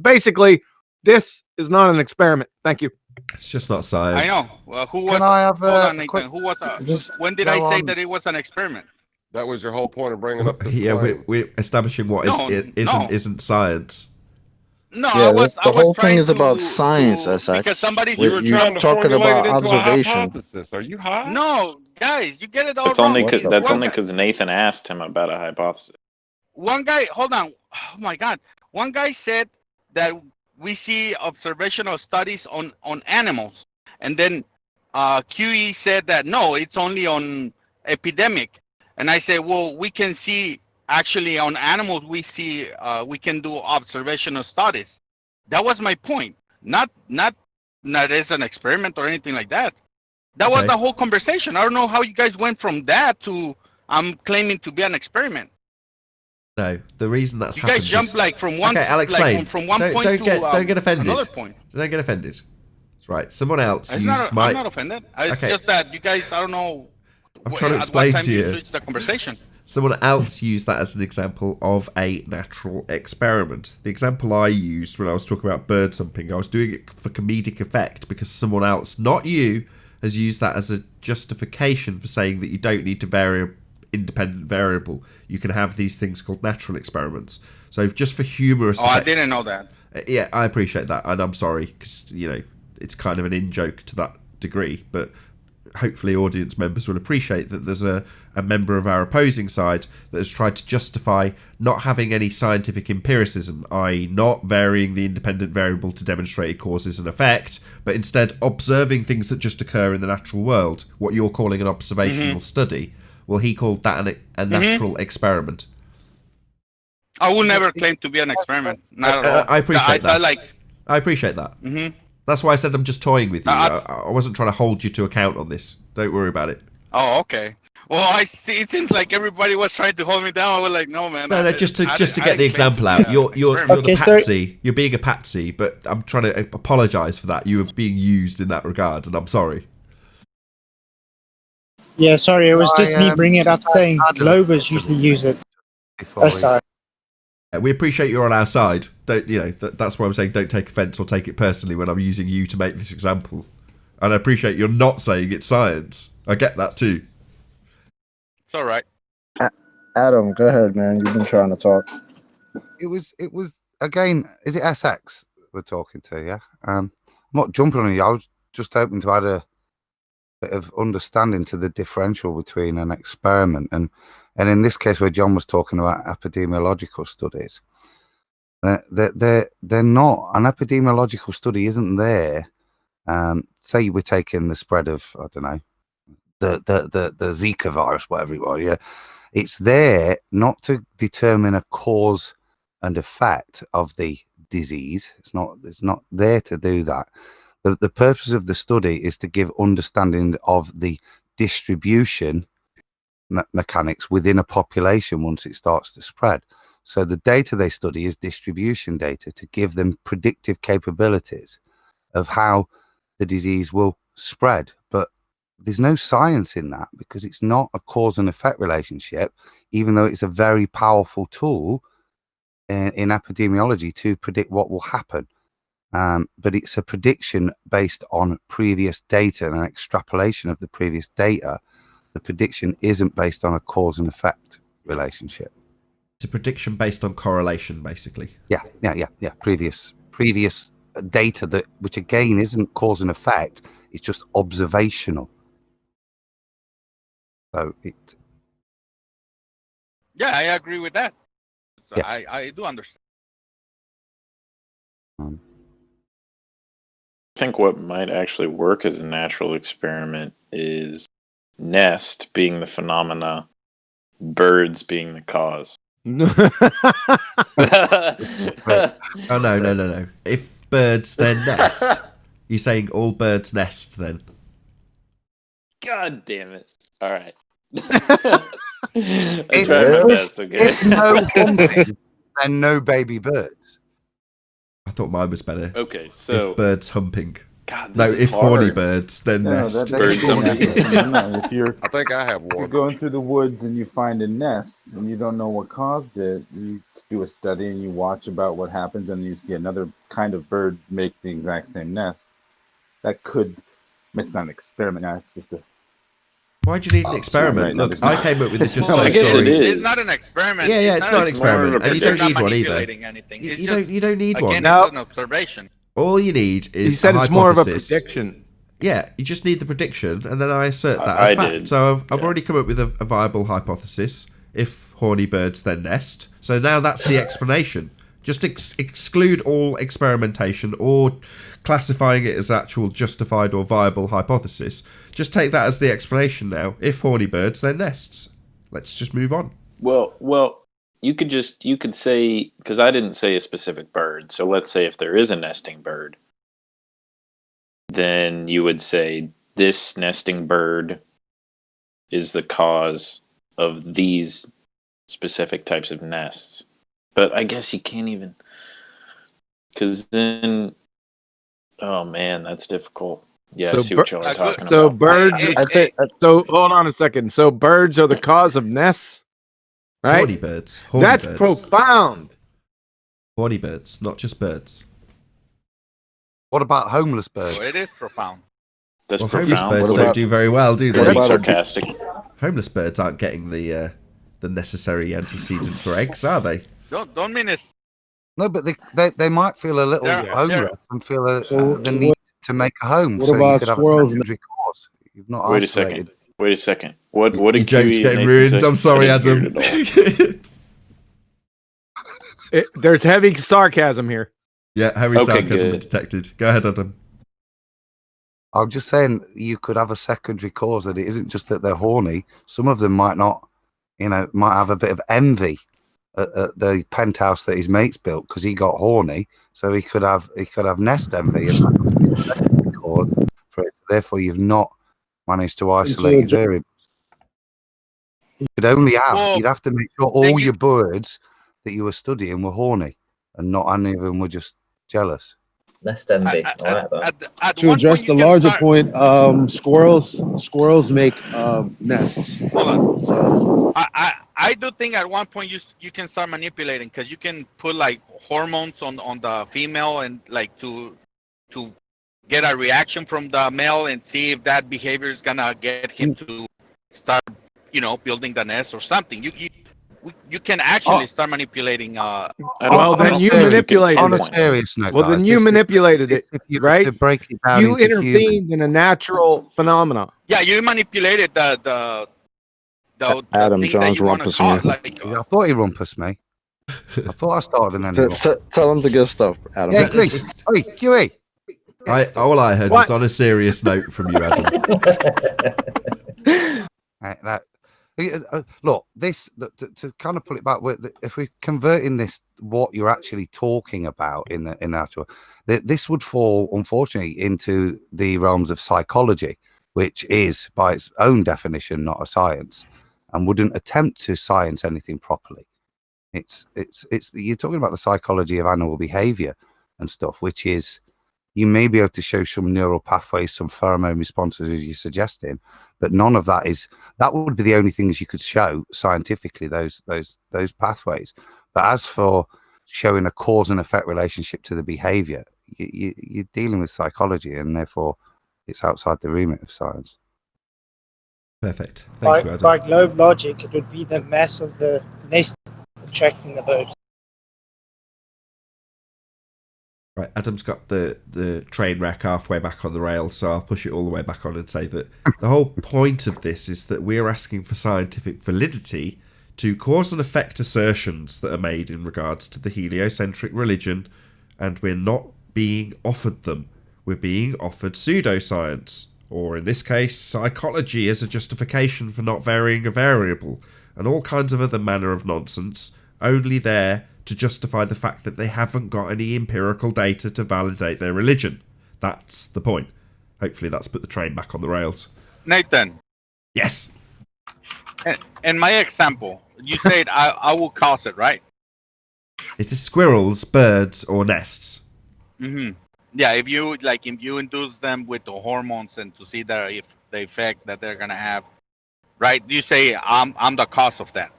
Basically, this is not an experiment. Thank you.
It's just not science.
I know. Well, who was?
Can I have
hold on,
a
Nathan.
quick?
Who was?
just
When did
go
I say
on.
that it was an experiment?
That was your whole point of bringing up this
Yeah,
claim.
we're establishing what
No,
isn't science.
No,
Yeah,
I was.
the
I was
whole
trying
thing is about
to-
science,
to-
SX.
Because somebody.
You were
You're
trying to
talking
formulate
about
it into
observation.
a hypothesis. Are you high?
No, guys, you get it all
That's
wrong.
only
What the
that's
fuck?
only because Nathan asked him about a hypothesis.
One guy. Hold on. Oh my God. One guy said that we see observational studies on animals, and then QE said that no, it's only on epidemic, and I said, well, we can see actually on animals. We see we can do observational studies. That was my point. Not as an experiment or anything like that. That was
Okay.
the whole conversation. I don't know how you guys went from that to I'm claiming to be an experiment.
No, the reason that's
You
happened
guys jump
is...
like from one
Okay, I'll explain.
like from one
Don't-
point
don't
to
get offended.
another point.
Don't get offended. That's right. Someone else
It's
used
not,
my...
I'm not offended. It's
Okay.
just that you guys, I don't know.
I'm trying to
at
explain
what time
to you.
switched the conversation.
Someone else used that as an example of a natural experiment. The example I used when I was talking about bird humping, I was doing it for comedic effect because someone else, not you, has used that as a justification for saying that you don't need to vary independent variable. You can have these things called natural experiments. So just for humorous
Oh, I
effect.
didn't know that.
Yeah, I appreciate that, and I'm sorry because it's kind of an in-joke to that degree, but hopefully audience members will appreciate that there's a member of our opposing side that has tried to justify not having any scientific empiricism, i.e. not varying the independent variable to demonstrate causes and effect, but instead observing things that just occur in the natural world, what you're calling an observational study. Well, he called that a natural experiment.
I will never claim to be an experiment. Not at all.
I appreciate that.
I
appreciate that.
Mm-hmm.
That's why I said I'm just toying with you. I wasn't trying to hold you to account on this. Don't worry about it.
Oh, okay. Well, I see. It seems like everybody was trying to hold me down. I was like, no, man.
No, just to get the example out. You're
Okay,
the
so-
patsy. You're being a patsy, but I'm trying to apologise for that. You were being used in that regard, and I'm sorry.
Yeah, sorry, it was just me
I,
bringing it up
just
saying
add a
Globers
bit to
usually
the-
use it.
before we-
Sorry.
We appreciate you're on our side. Don't that's why I'm saying don't take offence or take it personally when I'm using you to make this example. And I appreciate you're not saying it's science. I get that too.
It's all right.
Adam, go ahead, man. You've been trying to talk.
It was
again, is it SX we're talking to? Yeah. I'm not jumping on you. I was just hoping to add a bit of understanding to the differential between an experiment and in this case where John was talking about epidemiological studies. They're not. An epidemiological study isn't there. Say we're taking the spread of, I don't know, the Zika virus, whatever it was. Yeah, it's there not to determine a cause and effect of the disease. It's not there to do that. The purpose of the study is to give understanding of the distribution mechanics within a population once it starts to spread. So the data they study is distribution data to give them predictive capabilities of how the disease will spread. But there's no science in that because it's not a cause and effect relationship, even though it's a very powerful tool in epidemiology to predict what will happen. But it's a prediction based on previous data and an extrapolation of the previous data. The prediction isn't based on a cause and effect relationship.
It's a prediction based on correlation, basically.
Yeah. Previous data that, which again isn't cause and effect, it's just observational. So it.
Yeah, I agree with that. So
Yeah.
I do understand.
I think what might actually work as a natural experiment is nest being the phenomena, birds being the cause.
Oh, no. If birds then nest, you're saying all birds nest then?
God damn it. All right. I tried my best, okay?
If no humping, then no baby birds.
I thought mine was better.
Okay, so...
If birds humping.
God,
no,
this
if
is
horny
hard.
birds, then nest.
Birds humping.
If you're,
I think I have one.
you're going through the woods and you find a nest and you don't know what caused it, you do a study and you watch about what happens and you see another kind of bird make the exact same nest. That could, it's not an experiment now, it's just a...
Why do you need an experiment?
right,
Look,
no,
I came up with the just
I
so
guess
story.
it is.
It's not an experiment.
Yeah, it's not an experiment, and you don't need one either.
Anything.
You don't need one.
Again, it's an observation.
All you need is
He said
a
it's more of a
hypothesis.
prediction.
Yeah, you just need the prediction, and then I assert that
I
as fact.
did.
So I've already come up with a viable hypothesis. If horny birds then nest, so now that's the explanation. Just exclude all experimentation or classifying it as actual justified or viable hypothesis. Just take that as the explanation now. If horny birds then nests. Let's just move on.
Well, you could say, because I didn't say a specific bird, so let's say if there is a nesting bird, then you would say this nesting bird is the cause of these specific types of nests. But I guess you can't even, because then, oh man, that's difficult. Yeah, I see what y'all are talking
So
about.
birds. So hold on a second. So birds are the cause of nests, right?
Horny birds. Horny
That's
birds.
profound.
Horny birds, not just birds.
What about homeless birds?
So it is profound.
That's
Well,
profound.
homeless birds don't do very well, do
We're
they?
being sarcastic.
Homeless birds aren't getting the necessary antecedent for eggs, are they?
Don't mean it.
No, but they might feel a little homeless and feel the need to make a home.
What
So
about
you could have
squirrels?
a secondary cause. You've not
Wait
isolated.
a second. What
Your
did
joke's
QE
getting
and Nathan
ruined.
say?
I'm sorry,
I didn't
Adam.
hear it at all.
There's heavy sarcasm here.
Yeah, heavy
Okay,
sarcasm
good.
detected. Go ahead, Adam.
I'm just saying you could have a secondary cause that it isn't just that they're horny. Some of them might not, might have a bit of envy at the penthouse that his mates built because he got horny. So he could have nest envy, and that could be a secondary cause for it. Therefore, you've not managed to isolate your variables. You'd only have you'd have to make sure all your birds that you were studying were horny, and not any of them were just jealous.
Nest envy. I like that.
To address the larger point, squirrels make nests.
Hold on.
So
I do think at one point you can start manipulating because you can put like hormones on the female and like to get a reaction from the male and see if that behavior is gonna get him to start building the nest or something. You can actually start manipulating.
Well, then you manipulated
on a
it.
serious note.
Well, then
guys,
you
this-
manipulated
this-
it,
if you,
right?
To break it down
You
into
intervened in a natural phenomena.
Yeah, you manipulated the
Adam,
thing
John's
that you want to
rumpusing
call
you.
like.
I thought he rumpus me. I thought I started and then he
Tell him to get stuff, Adam.
Yeah, Lee. Hey, QE.
All I heard was on a serious note from you, Adam.
Look, this to kind of pull it back. If we're converting this, what you're actually talking about in the actual, this would fall, unfortunately, into the realms of psychology, which is by its own definition not a science, and wouldn't attempt to science anything properly. It's you're talking about the psychology of animal behavior and stuff, which is you may be able to show some neural pathways, some pheromone responses as you're suggesting, but none of that would be the only things you could show scientifically, those pathways. But as for showing a cause and effect relationship to the behavior, you're dealing with psychology, and therefore it's outside the remit of science.
Perfect. Thank you, Adam.
By globe logic, it would be the mass of the nest attracting the bird.
Right, Adam's got the train wreck halfway back on the rails, so I'll push it all the way back on and say that the whole point of this is that we're asking for scientific validity to cause and effect assertions that are made in regards to the heliocentric religion, and we're not being offered them. We're being offered pseudoscience, or in this case, psychology as a justification for not varying a variable, and all kinds of other manner of nonsense, only there to justify the fact that they haven't got any empirical data to validate their religion. That's the point. Hopefully that's put the train back on the rails.
Nathan.
Yes.
In my example, you said I will cause it, right?
Is it squirrels, birds, or nests?
Mm-hmm. Yeah, if you induce them with the hormones and to see if the effect that they're gonna have, right? You say I'm the cause of that.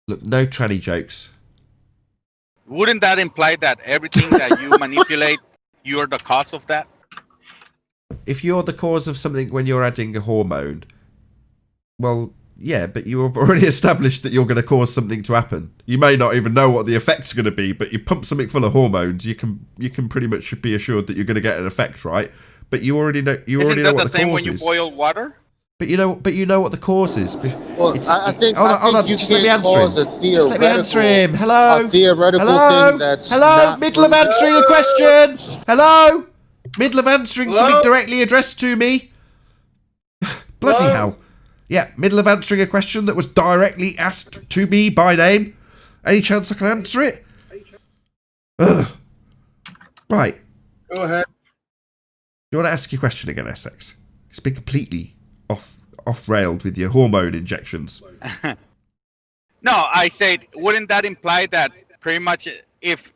Look, no tranny jokes.
Wouldn't that imply that everything that you manipulate, you're the cause of that?
If you're the cause of something when you're adding a hormone, well, yeah, but you have already established that you're going to cause something to happen. You may not even know what the effect's going to be, but you pump something full of hormones, you can pretty much be assured that you're going to get an effect, right? But you already know. You already know what the cause is. Isn't that the same when you
boil water?
But you know what the cause is.
Well, I think
hold on.
you
Just let me
can't
answer
cause
him.
a theoretical,
Just let me answer him. Hello.
a theoretical
Hello.
thing that's
Hello.
not
Middle of answering a question. Hello. Middle of answering something directly addressed to me. Bloody hell. Yeah, middle of answering a question that was directly asked to me by name. Any chance I can answer it? Ugh. Right.
Go ahead.
You want to ask your question again, Essex? It's been completely off-railed with your hormone injections.
No, I said, wouldn't that imply that pretty much if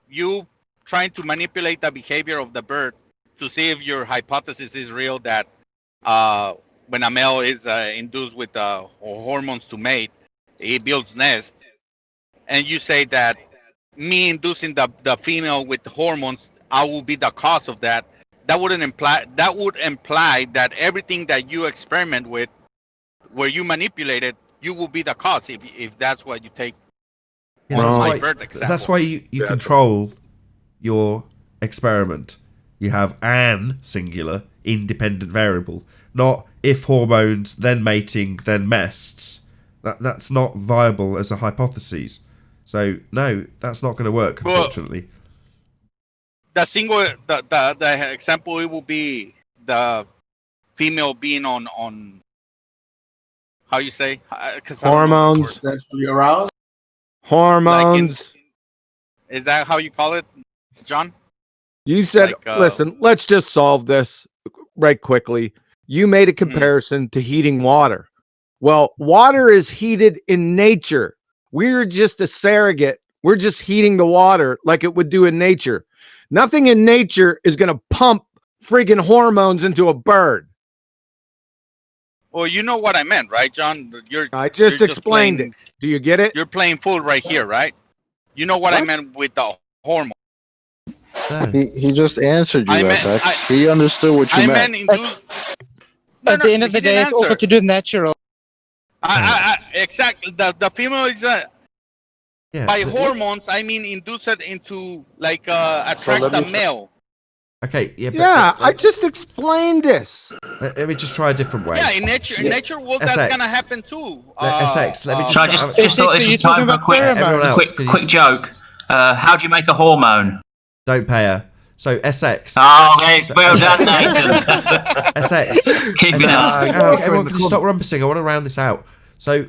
you trying to manipulate the behavior of the bird to see if your hypothesis is real that when a male is induced with hormones to mate, he builds nest, and you say that me inducing the female with hormones, I will be the cause of that. That would imply that everything that you experiment with, where you manipulate it, you will be the cause if that's what you take.
Yeah, that's why you control your experiment. You have an singular independent variable, not if hormones, then mating, then mests. That's not viable as a hypothesis. So no, that's not going to work, unfortunately.
The example, it will be the female being on how you say
hormones.
Sexually aroused.
Hormones.
Is that how you call it, John?
You said, listen, let's just solve this right quickly. You made a comparison to heating water. Well, water is heated in nature. We're just a surrogate. We're just heating the water like it would do in nature. Nothing in nature is going to pump friggin' hormones into a bird.
Well, you know what I meant, right, John?
I just explained it. Do you get it?
You're playing fool right here, right? You know what I meant with the hormone.
He just answered you, SX. He understood what you meant.
At the end of the day, it's all got to do with natural.
Exactly. The female is
Yeah.
By hormones, I mean induce it into like attract
let me
the male.
Okay, yeah, but
Yeah, I just explained this.
let me just try a different way.
Yeah, in nature world, that's
SX.
gonna happen too.
SX, let me
So I just thought this was time for a quick joke. How do you make a hormone?
Don't pay her. So SX.
Oh, okay, well done, Nathan.
SX.
Keep it up.
Everyone, can you stop rumpusing? I want to round this out. So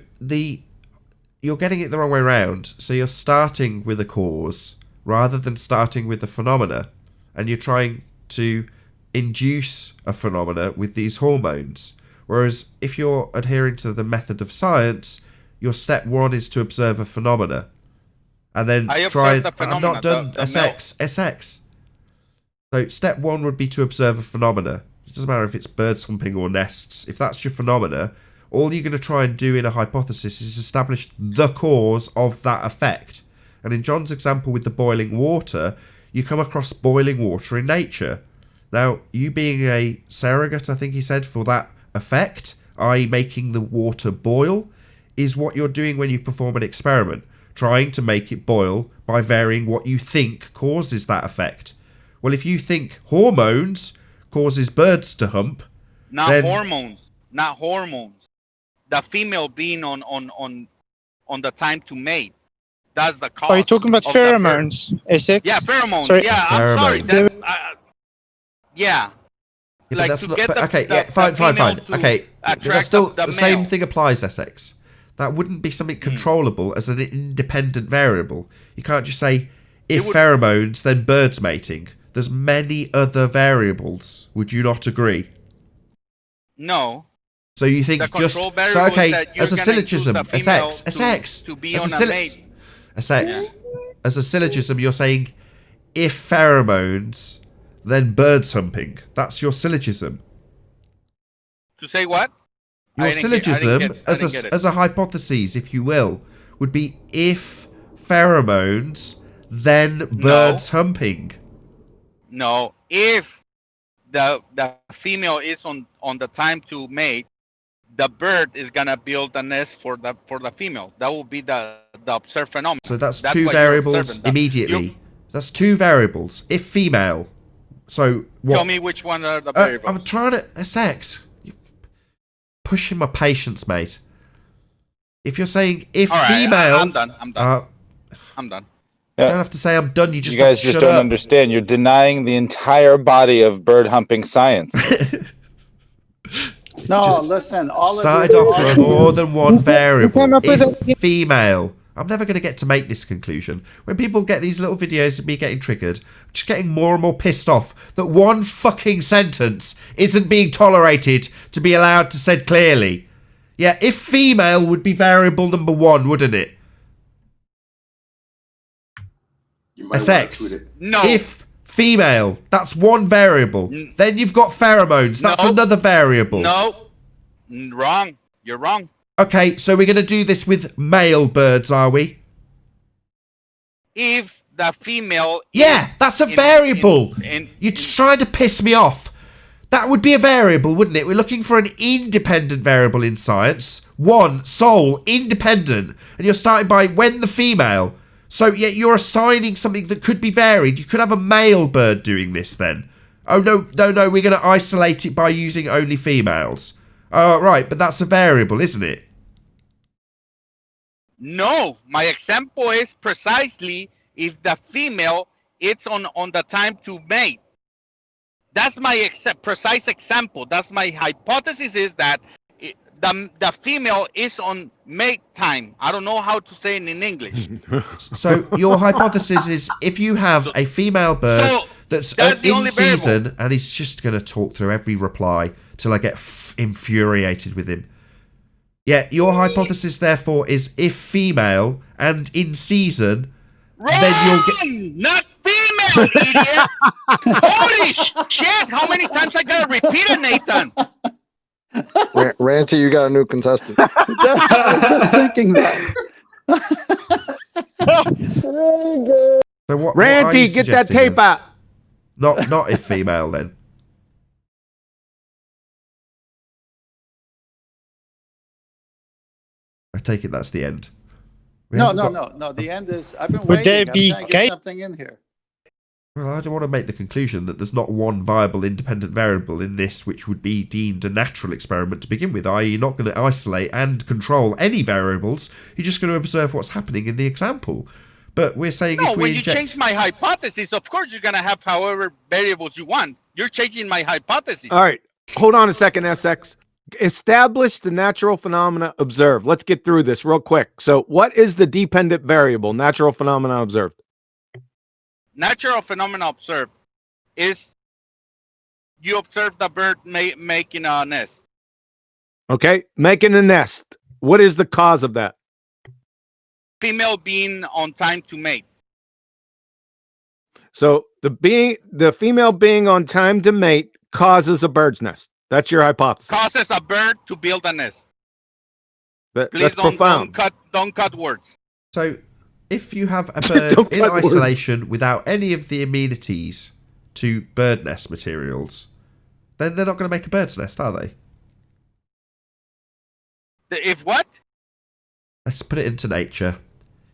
you're getting it the wrong way around. So you're starting with a cause rather than starting with the phenomena, and you're trying to induce a phenomena with these hormones. Whereas if you're adhering to the method of science, your step one is to observe a phenomena, and then try. I'm not done. SX. So step one would be to observe a phenomena. It doesn't matter if it's birds humping or nests. If that's your phenomena, all you're going to try and do in a hypothesis is establish the cause of that effect. And in John's example with the boiling water, you come across boiling water in nature. Now, you being a surrogate, I think he said, for that effect, i.e. making the water boil, is what you're doing when you perform an experiment, trying to make it boil by varying what you think causes that effect. Well, if you think hormones causes birds to hump,
not hormones. The female being on the time to mate. That's the cause.
Are you talking about pheromones, SX?
Yeah, pheromones.
Sorry.
Yeah, I'm sorry. That's, yeah.
Yeah,
like
but that's
to
not.
get
But,
the,
okay,
the,
yeah, fine.
to
Okay, but that's still the
male.
same thing applies. SX. That wouldn't be something controllable as an independent variable. You can't just say if pheromones, then birds mating. There's many other variables. Would you not agree?
No.
So you think just so okay as a syllogism, SX,
to be on a mate.
SX, as a syllogism, you're saying if pheromones, then birds humping. That's your syllogism.
To say what?
Your syllogism, as a hypothesis, if you will, would be if pheromones, then birds humping.
No, if the female is on the time to mate, the bird is gonna build a nest for the female. That will be the observed phenomenon.
So that's two variables immediately. That's two variables. If female, so what?
Tell me which one are the variables.
I'm trying to sex. You're pushing my patience, mate. If you're saying if female,
I'm done. I'm done.
You don't have to say I'm done. You
guys just don't understand. You're denying the entire body of bird humping science.
No, listen. All
started off with more than one variable. If female, I'm never going to get to make this conclusion. When people get these little videos of me getting triggered, I'm just getting more and more pissed off that one fucking sentence isn't being tolerated to be allowed to said clearly. Yeah, if female would be variable number one, wouldn't it? SX.
No.
If female, that's one variable. Then you've got pheromones. That's another variable.
No. Wrong. You're wrong.
Okay, so we're going to do this with male birds, are we?
If the female...
Yeah, that's a variable. You're trying to piss me off. That would be a variable, wouldn't it? We're looking for an independent variable in science. One, sole, independent. And you're starting by when the female... So, yeah, you're assigning something that could be varied. You could have a male bird doing this then. Oh, no, we're going to isolate it by using only females. Oh, right, but that's a variable, isn't it?
No, my example is precisely if the female, it's on the time to mate. That's my precise example. That's my hypothesis is that the female is on mate time. I don't know how to say it in English.
So your hypothesis is if you have a female bird that's in season, and he's just going to talk through every reply till I get infuriated with him. Yeah, your hypothesis therefore is if female and in season, then you'll get...
Not female, idiot! Holy shit! How many times I gotta repeat it, Nathan?
Ranty, you got a new contestant.
I was just thinking that.
So what,
Ranty, get that tape out.
Not if female then. I take it that's the end.
No. The end is, I've been
Would they
waiting. I'm
be
trying to get
gay?
something in here.
Well, I don't want to make the conclusion that there's not one viable independent variable in this which would be deemed a natural experiment to begin with, i.e. you're not going to isolate and control any variables, you're just going to observe what's happening in the example. But we're saying
No,
if we
when you
inject...
change my hypothesis, of course you're going to have however variables you want. You're changing my hypothesis.
All right. Hold on a second, SX. Establish the natural phenomena observed. Let's get through this real quick. So what is the dependent variable, natural phenomena observed?
Natural phenomena observed is you observe the bird making a nest.
Okay. Making a nest. What is the cause of that?
Female being on time to mate.
So the female being on time to mate causes a bird's nest. That's your hypothesis.
Causes a bird to build a nest.
Please
Please don't cut words.
So, if you have a bird in isolation without any of the amenities to bird nest materials, then they're not going to make a bird's nest, are they?
If what?
Let's put it into nature.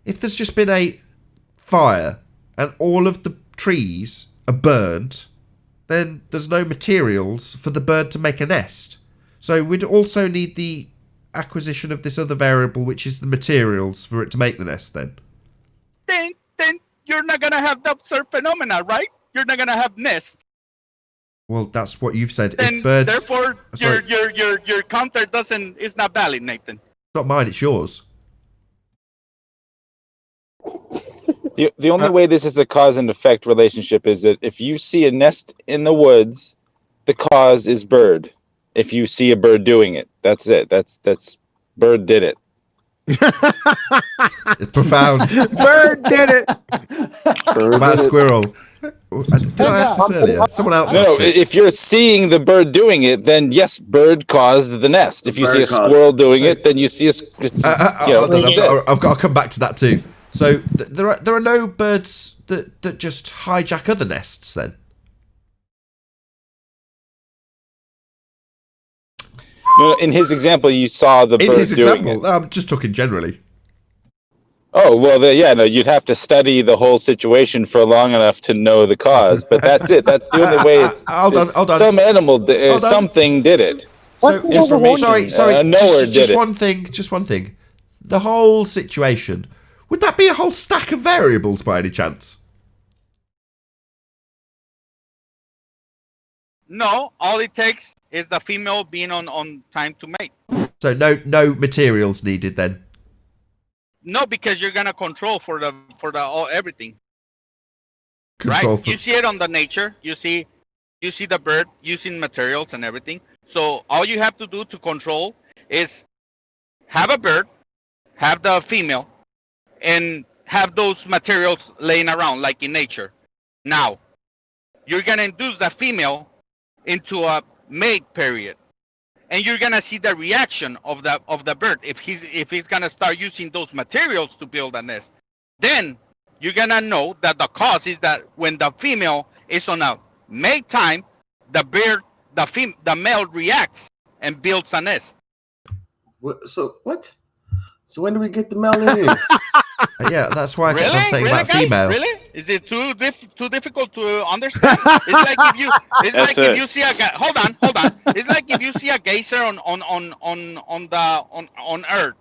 If there's just been a fire and all of the trees are burnt, then there's no materials for the bird to make a nest. So we'd also need the acquisition of this other variable, which is the materials for it to make the nest then.
Then you're not going to have the observed phenomena, right? You're not going to have nests.
Well, that's what you've said.
Then,
if birds...
therefore, your counter is not valid, Nathan.
It's not mine, it's yours.
The only way this is a cause and effect relationship is that if you see a nest in the woods, the cause is bird. If you see a bird doing it, that's it. That's bird did it.
Profound.
Bird did it.
About a squirrel. Did I ask this earlier? Someone else.
No, if you're seeing the bird doing it, then yes, bird caused the nest. If you see a squirrel doing it, then you see
I'll come back to that too. So there are no birds that just hijack other nests then.
No, in his example, you saw the bird doing it.
I'm just talking generally.
Oh, well, you'd have to study the whole situation for long enough to know the cause, but that's it. That's the only way it's...
Hold on.
Some animal, something did it.
So,
information.
Sorry,
Nowhere did
just
it.
Just one thing. The whole situation, would that be a whole stack of variables by any chance?
No, all it takes is the female being on time to mate.
So no materials needed then?
No, because you're gonna control for the everything.
Control
right? You see it on the nature. You see the bird using materials and everything. So all you have to do to control is have a bird, have the female, and have those materials laying around like in nature. Now, you're gonna induce the female into a mate period, and you're gonna see the reaction of the bird if he's gonna start using those materials to build a nest. Then you're gonna know that the cause is that when the female is on a mate time, the male reacts and builds a nest.
So what? So when do we get the male in here?
Yeah, that's why I kept on
Really?
saying
Really,
about
guys?
female.
Really? Is it too difficult to understand? It's like if you see a hold on. It's like if you see a geyser on Earth.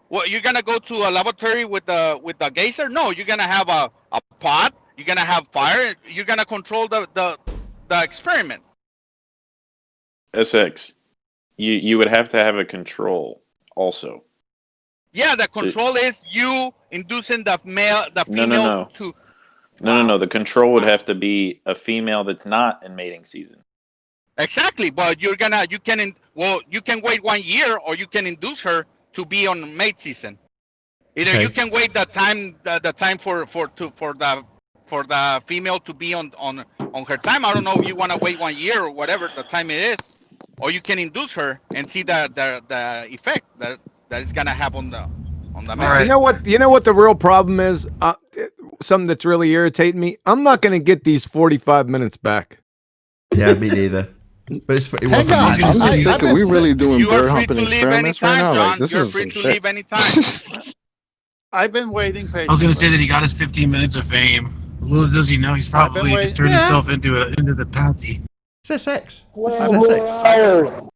What, you're gonna go to a laboratory with the geyser? No, you're gonna have a pot. You're gonna have fire. You're gonna control the experiment.
SX, you would have to have a control also.
Yeah, the control is you inducing the female to.
No. The control would have to be a female that's not in mating season.
Exactly, but you can wait 1 year, or you can induce her to be on mate season. Either you can wait the time for the female to be on her time. I don't know if you want to wait 1 year or whatever the time it is, or you can induce her and see the effect that it's gonna have on the mate.
Right. You know what the real problem is? Something that's really irritating me. I'm not going to get these 45 minutes back.
Yeah, me neither. But it wasn't.
I'm just thinking, are we really doing bird humping experiments right now? Like, this
You're
is
free
some
to
shit.
leave anytime.
I've been waiting patiently.
I was going to say that he got his 15 minutes of fame. Little does he know, he's probably just turned himself into the patsy.
It's SX.
This
is SX.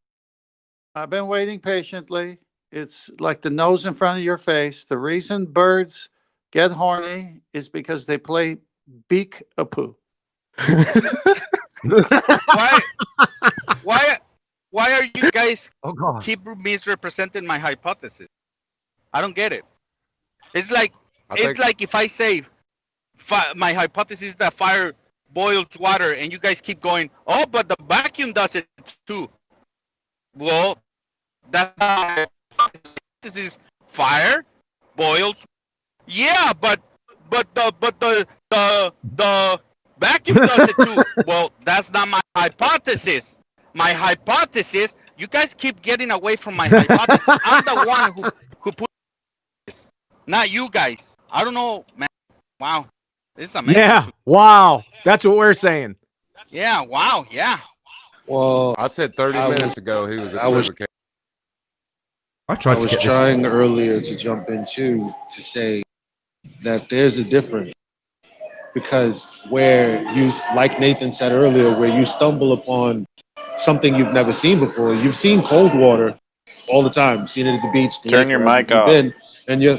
I've been waiting patiently. It's like the nose in front of your face. The reason birds get horny is because they play beak-a-poo.
Why are you guys
God.
keep misrepresenting my hypothesis? I don't get it. It's like if I say my hypothesis is that fire boils water, and you guys keep going, oh, but the vacuum does it too. Well, that's not my hypothesis. Is fire boils. Yeah, but the vacuum does it too. Well, that's not my hypothesis. My hypothesis. You guys keep getting away from my hypothesis. I'm the one who put this, not you guys. I don't know, man. Wow, this is amazing.
Yeah, wow. That's what we're saying.
Yeah, wow, yeah.
Well,
I said 30 minutes ago he was equivocating.
I was trying earlier to jump in too to say that there's a difference, because where you, like Nathan said earlier, where you stumble upon something you've never seen before. You've seen cold water all the time. You've seen it at the beach. The
Turn your mic off.
And you're.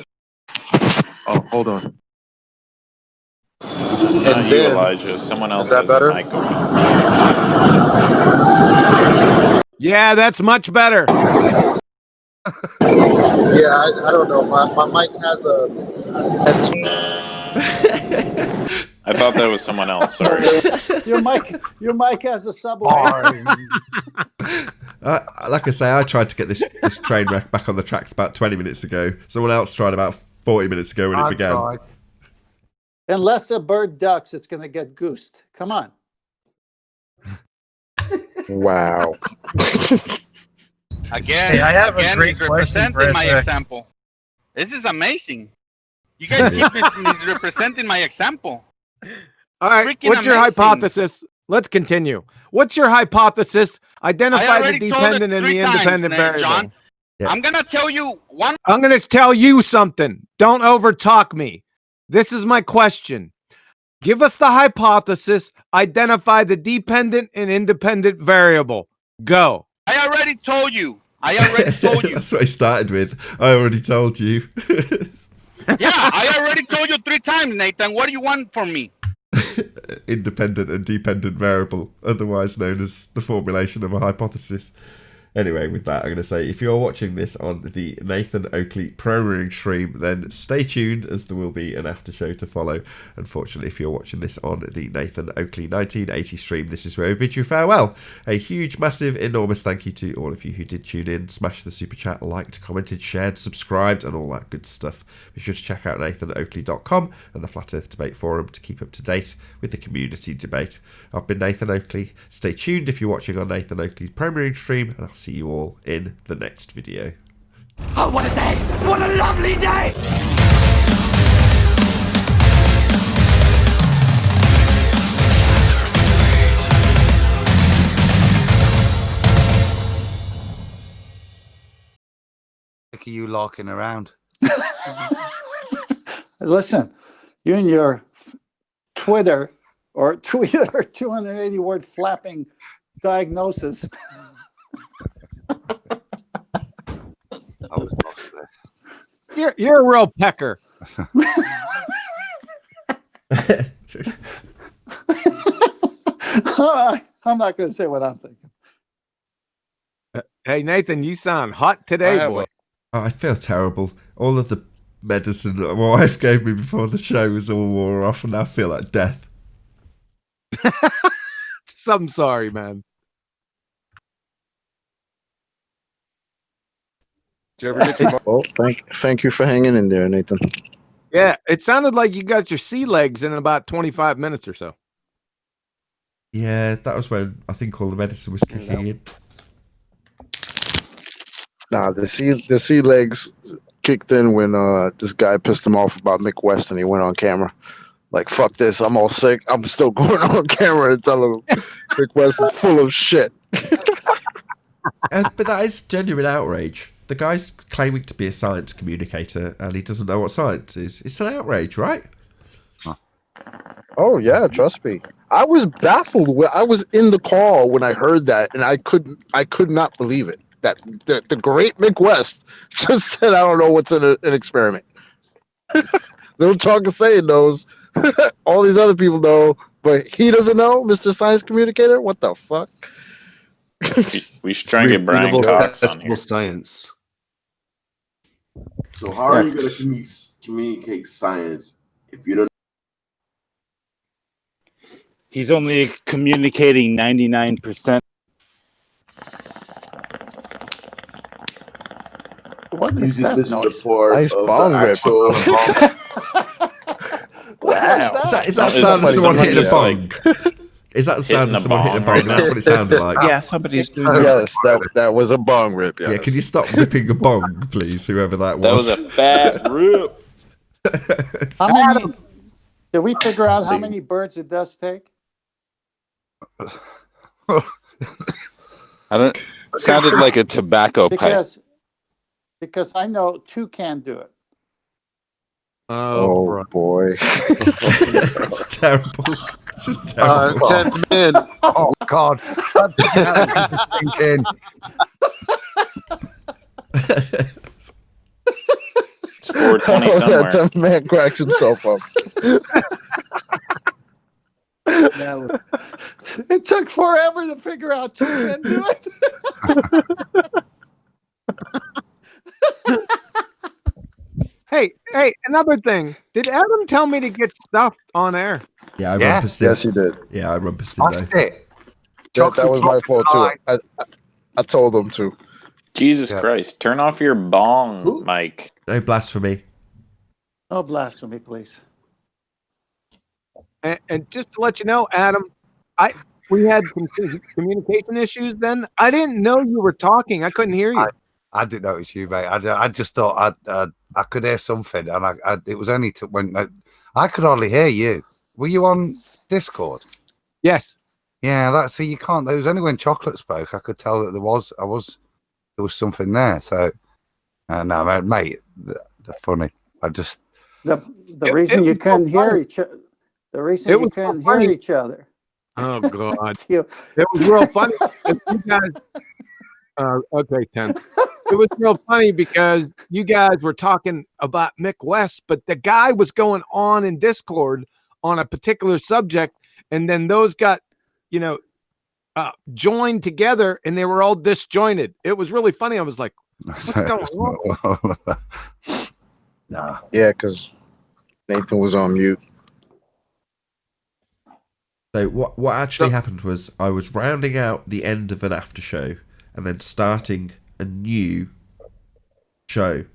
Oh, hold on.
Not you, Elijah. Someone else has a mic open.
Yeah, that's much better.
Yeah, I don't know. My mic has a.
I thought that was someone else. Sorry.
Your mic has a subway.
Like I say, I tried to get this train wreck back on the tracks about 20 minutes ago. Someone else tried about 40 minutes ago when it began.
Tried. Unless a bird ducks, it's going to get goosed. Come on.
Wow.
Again,
Hey, I have a great
he's
question for
representing my
SX.
example. This is amazing. You guys keep misrepresenting my example.
All right,
Freaking
what's your
amazing.
hypothesis? Let's continue. What's your hypothesis?
I
Identify the
already told
dependent
it
and the
3 times,
independent variable.
John.
Yeah.
I'm gonna tell you one.
I'm going to tell you something. Don't overtalk me. This is my question. Give us the hypothesis. Identify the dependent and independent variable. Go.
I already told you.
That's what I started with. I already told you.
Yeah, I already told you 3 times, Nathan. What do you want from me?
Independent and dependent variable, otherwise known as the formulation of a hypothesis. Anyway, with that, I'm going to say, if you're watching this on the Nathan Oakley programming stream, then stay tuned, as there will be an after show to follow. Unfortunately, if you're watching this on the Nathan Oakley 1980 stream, this is where we bid you farewell. A huge, massive, enormous thank you to all of you who did tune in, smashed the super chat, liked, commented, shared, subscribed, and all that good stuff. Be sure to check out nathanoakley.com and the Flat Earth Debate Forum to keep up to date with the community debate. I've been Nathan Oakley. Stay tuned if you're watching on Nathan Oakley's premiering stream, and I'll see you all in the next video.
Oh, what a day! What a lovely day!
Look at you larking around.
Listen, you and your Twitter or Twitter 280 word flapping diagnosis.
I was lost there.
You're a real pecker.
I'm not going to say what I'm thinking.
Hey, Nathan, you sound hot today, boy.
I feel terrible. All of the medicine that my wife gave me before the show was all wore off, and I feel like death.
I'm sorry, man.
Did you ever get your
Well, thank you for hanging in there, Nathan.
Yeah, it sounded like you got your sea legs in about 25 minutes or so.
Yeah, that was when I think all the medicine was kicking in.
Nah, the sea legs kicked in when this guy pissed him off about Mick West, and he went on camera. Like, fuck this, I'm all sick. I'm still going on camera and telling him Mick West is full of shit.
But that is genuine outrage. The guy's claiming to be a science communicator, and he doesn't know what science is. It's an outrage, right?
Oh yeah, trust me. I was baffled. I was in the call when I heard that, and I could not believe it. That the great Mick West just said, "I don't know what's in an experiment." Little Chalk saying knows. All these other people know, but he doesn't know. Mr. Science Communicator, what the fuck?
We should try and get Brian Cox on here.
Science. So how are you going to communicate science if you don't?
He's only communicating 99%.
What is
He's just
that
missing
noise?
the part
Nice
of
bong
the
rip.
actual.
Wow.
Is that the sound of someone hitting a bong? Is that the sound
hitting
of
a
someone hitting a
bong
bong?
right
That's
now.
what it sounded like.
Yeah, somebody's doing that.
Yes, that was a bong rip. Yes.
Yeah, can you stop ripping a bong, please, whoever that was?
That was a fat rip.
How many? Did we figure out how many birds it does take?
I don't. It sounded like a tobacco pipe.
Because I know 2 can do it.
Oh boy.
It's terrible. It's just terrible.
10 men. Oh God. That's thinking.
It's 420 somewhere.
That man cracks himself up.
It took forever to figure out 2 can do it.
Hey, another thing. Did Adam tell me to get stuffed on air?
Yeah, I rumpusted.
Yes, he did.
Yeah, I rumpusted
That's
though.
it.
That was my fault too. I told him to.
Jesus Christ. Turn off your bong, Mike.
No blasphemy.
No blasphemy, please.
And just to let you know, Adam, we had some communication issues then. I didn't know you were talking. I couldn't hear you.
I didn't notice you, mate. I just thought I could hear something, and it was only when I could hardly hear you. Were you on Discord?
Yes.
Yeah, you can't. It was only when Chocolate spoke I could tell that there was something there. So, no, mate, they're funny. I just
The reason you couldn't hear each other. The reason you couldn't hear each other.
Oh God, it was real funny. You guys, okay, 10. It was real funny because you guys were talking about Mick West, but the guy was going on in Discord on a particular subject, and then those got, joined together, and they were all disjointed. It was really funny. I was like, "What's going on?"
Nah.
Yeah, because Nathan was on mute.
So what actually happened was I was rounding out the end of an after show and then starting a new show.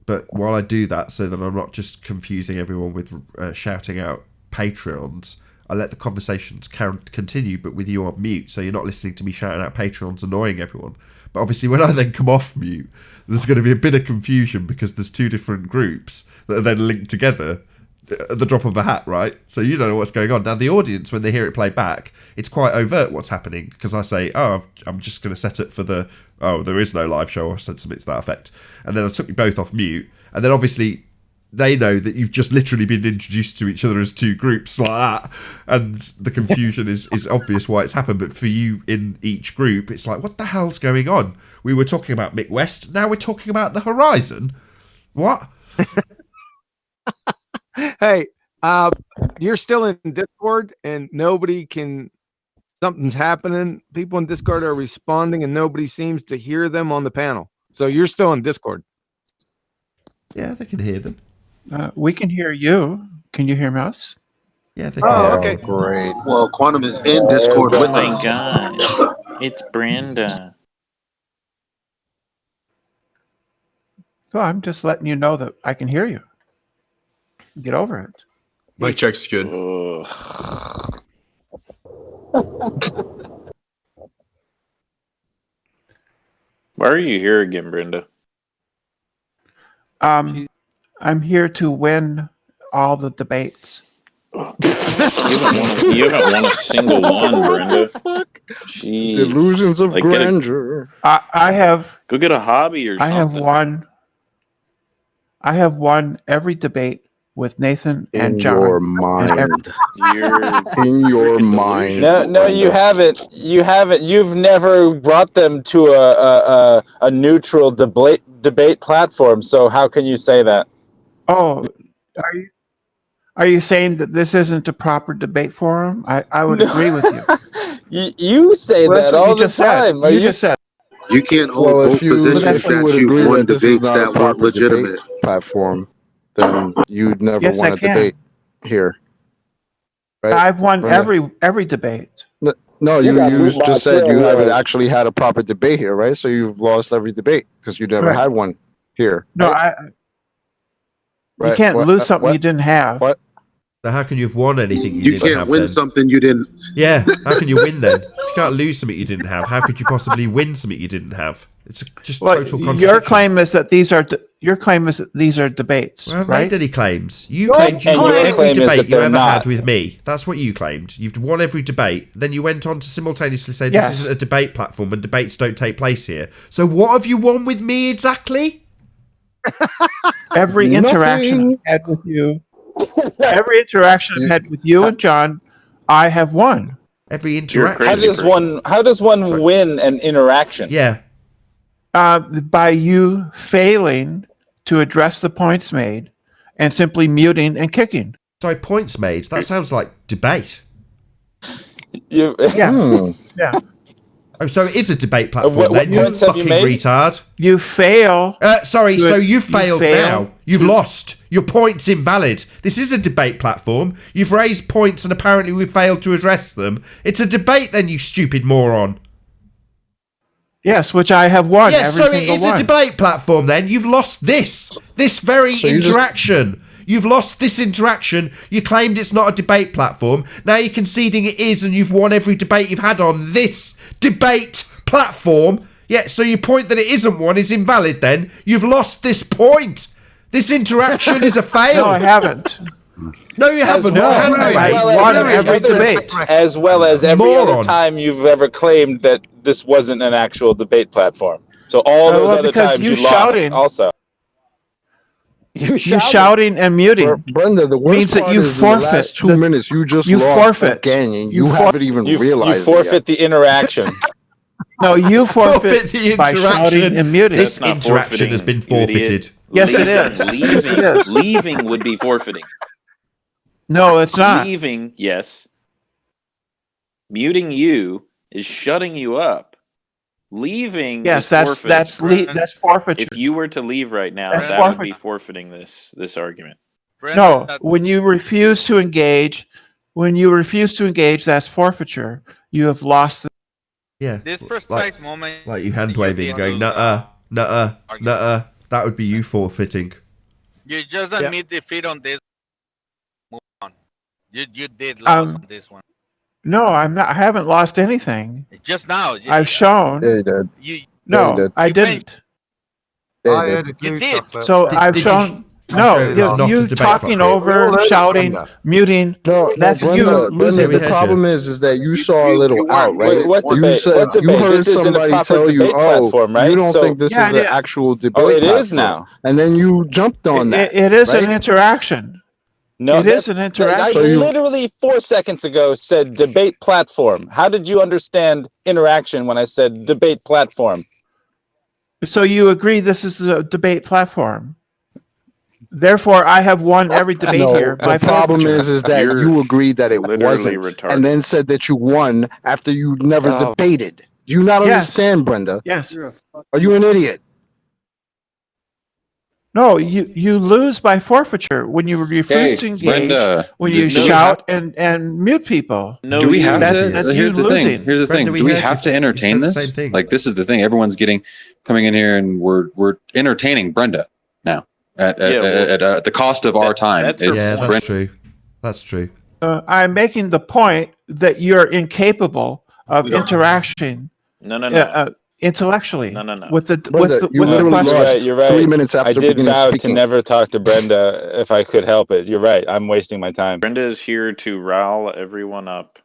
But while I do that, so that I'm not just confusing everyone with shouting out Patreons, I let the conversations continue, but with you on mute, so you're not listening to me shouting out Patreons, annoying everyone. But obviously, when I then come off mute, there's going to be a bit of confusion because there's 2 different groups that are then linked together at the drop of a hat, right? So you don't know what's going on. Now, the audience, when they hear it play back, it's quite overt what's happening because I say, I'm just going to set it for there is no live show, or said something to that effect. And then I took you both off mute. And then obviously they know that you've just literally been introduced to each other as 2 groups like that. And the confusion is obvious why it's happened. But for you in each group, it's like, what the hell's going on? We were talking about Mick West. Now we're talking about the Horizon. What?
Hey, you're still in Discord and something's happening. People in Discord are responding and nobody seems to hear them on the panel. So you're still in Discord.
Yeah, they can hear them.
We can hear you. Can you hear us?
Yeah, they can hear
okay.
Great.
Well, Quantum is in Discord with
Oh my
us.
God. It's Brenda.
So I'm just letting you know that I can hear you. Get over it.
Mic check's good.
Why are you here again, Brenda?
I'm here to win all the debates.
You haven't won a single one, Brenda. Jeez.
Delusions of
Like,
grandeur.
I have.
Go get a hobby or
I
something.
I have won every debate with Nathan and
In
John.
your mind.
You're
In your
freaking
mind.
delusional,
No, you haven't. You haven't. You've never brought them to a neutral debate platform. So how can you say that?
Oh, are you saying that this isn't a proper debate forum? I would agree with you.
You say
Well,
that
that's what
all
you
the
just said.
time.
You just said.
You can't hold
Well,
both positions
if you would
that you've
agree
won
that this is
debates
not a
that weren't
proper debate
legitimate.
platform, then you'd never
Yes,
won
I
a
can.
debate here. Right?
I've won
Brenda?
every debate.
No,
You got
you
moved by
just said
prayer,
you haven't
yeah.
actually had a proper debate here, right? So you've lost every debate because you never
Right.
had one here.
No,
right?
you
Right.
can't
What-
lose something
what?
you didn't have.
What?
So how can you have won anything you
You
didn't
can't
have
win
then?
something you didn't.
Yeah, how can you win then? If you can't lose something you didn't have, how could you possibly win something you didn't have? It's just
Well,
total contradiction.
your claim is that these are debates,
I haven't
right?
made any claims. You claimed you won
your
every
claim is
debate
that
you
they're
ever had
not.
with me. That's what you claimed. You've won every debate. Then you went on to simultaneously say this
Yes.
isn't a debate platform and debates don't take place here. So what have you won with me exactly?
Every interaction I've had with you, every interaction I've had with you and John, I have won.
Every
You're a
interaction.
crazy person.
How does one win an interaction?
Yeah.
By you failing to address the points made and simply muting and kicking.
Sorry, points made. That sounds like debate.
You,
Yeah. Yeah.
Oh, so it is a debate platform
what
then, you
points have you
fucking
made?
retard.
You fail.
Sorry, so you've failed
fail
now. You've lost. Your point's invalid. This is a debate platform. You've raised points and apparently we've failed to address them. It's a debate then, you stupid moron.
Yes, which I have won.
Yes,
every
so it
single
is
one.
a debate platform then. You've lost this very interaction. You've lost this interaction. You claimed it's not a debate platform. Now you're conceding it is and you've won every debate you've had on this debate platform. Yeah, so your point that it isn't one is invalid then. You've lost this point. This interaction is a fail.
No, I haven't.
No, you haven't.
As well as every
Moron.
other time you've ever claimed that this wasn't an actual debate platform. So all those other
because
times
you
you
shouting.
lost also.
You shouting and muting.
Brenda, the worst
means that
part
you
is
forfeit.
in the last 2 minutes you just
you
lost
forfeit.
again and
You
you haven't even realized
You forfeit the interaction.
No, you forfeit
the
by shouting and muting.
This interaction has been forfeited.
Yes, it is. Yes, it is.
Leaving would be forfeiting.
No, it's not.
Leaving, yes. Muting you is shutting you up. Leaving,
Yes,
is
that's
forfeiting.
that's forfeiture.
If you were to leave right now,
That's
that would be forfeiting this argument.
No, when you refuse to engage, that's forfeiture. You have lost.
Yeah.
This precise moment.
Like you hand waving and going, nuh-uh, nuh-uh, nuh-uh. That would be you forfeiting.
You just admit defeat on this. Move on. You did lose on this one.
No, I'm not. I haven't lost anything.
Just now.
I've shown.
Yeah, you did.
No, I didn't.
You did.
So I've shown. No, you talking over, shouting, muting. That's you losing.
The problem is that you saw a little out, right?
What debate?
You
What debate?
heard
This isn't a
somebody
proper
tell you,
debate platform, right?
you don't
So-
think this
Yeah,
is
it
an
is.
actual debate
Oh, it
platform.
is now.
And then you jumped on that.
It is
right?
an interaction.
No,
It is an interaction.
I
So you-
literally 4 seconds ago said debate platform. How did you understand interaction when I said debate platform?
So you agree this is a debate platform. Therefore, I have won every debate
No,
here.
the
by
problem
forfeiture.
is that you agreed that it
literally
wasn't,
retarded.
and then said that you won after you never
Oh.
debated. Do you not
Yes.
understand, Brenda?
Yes.
Are you an idiot?
No, you lose by forfeiture when you refuse to engage,
Brenda,
when you
do we
shout and mute people.
Do we have
that's,
to?
That's
here's
you
the
losing.
thing. Here's the thing.
Brenda,
Do we
heard
have
you.
to entertain
You said the
this?
same thing.
Like this is the thing. Everyone's coming in here, and we're entertaining Brenda now at the cost of our time.
that's
Yeah,
Brenda-
that's true. That's true.
I'm making the point that you're incapable of interaction.
No.
intellectually.
No.
With the
Brenda,
with
you
the
literally
question.
lost
You're right.
3 minutes after
I did
beginning of
vow to
speaking.
never talk to Brenda if I could help it. You're right. I'm wasting my time.
Brenda is here to rile everyone up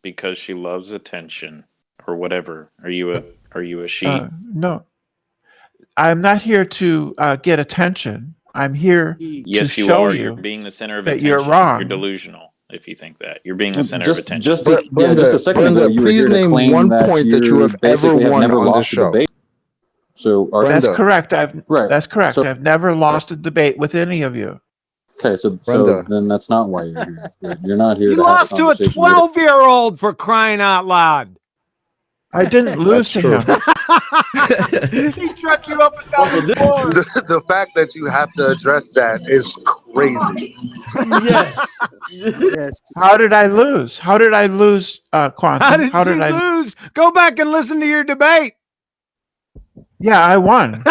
because she loves attention or whatever. Are you a she?
No, I'm not here to get attention. I'm here to
Yes, you
show
are.
you
You're being the center of
that
attention.
you're wrong.
You're delusional if you think that. You're being the center of
Just,
attention.
just, just a second ago, you were
please
here to
name
claim
one
that
point that you have ever
basically have
won
never
on this
lost a
show.
debate. So,
That's correct.
Right.
That's correct.
So-
I've never lost a debate with any of you.
okay, so
Brenda.
then that's not why you're here. You're not here
You
to have
lost
a
to a
conversation. You're here
12-year-old for crying out loud.
I didn't lose to him.
He struck you up and down the floor.
The fact that you have to address that is crazy.
Yes. Yes.
How did I lose? How did I lose, Quantum?
How did you lose? Go back and listen to your debate.
Yeah, I won.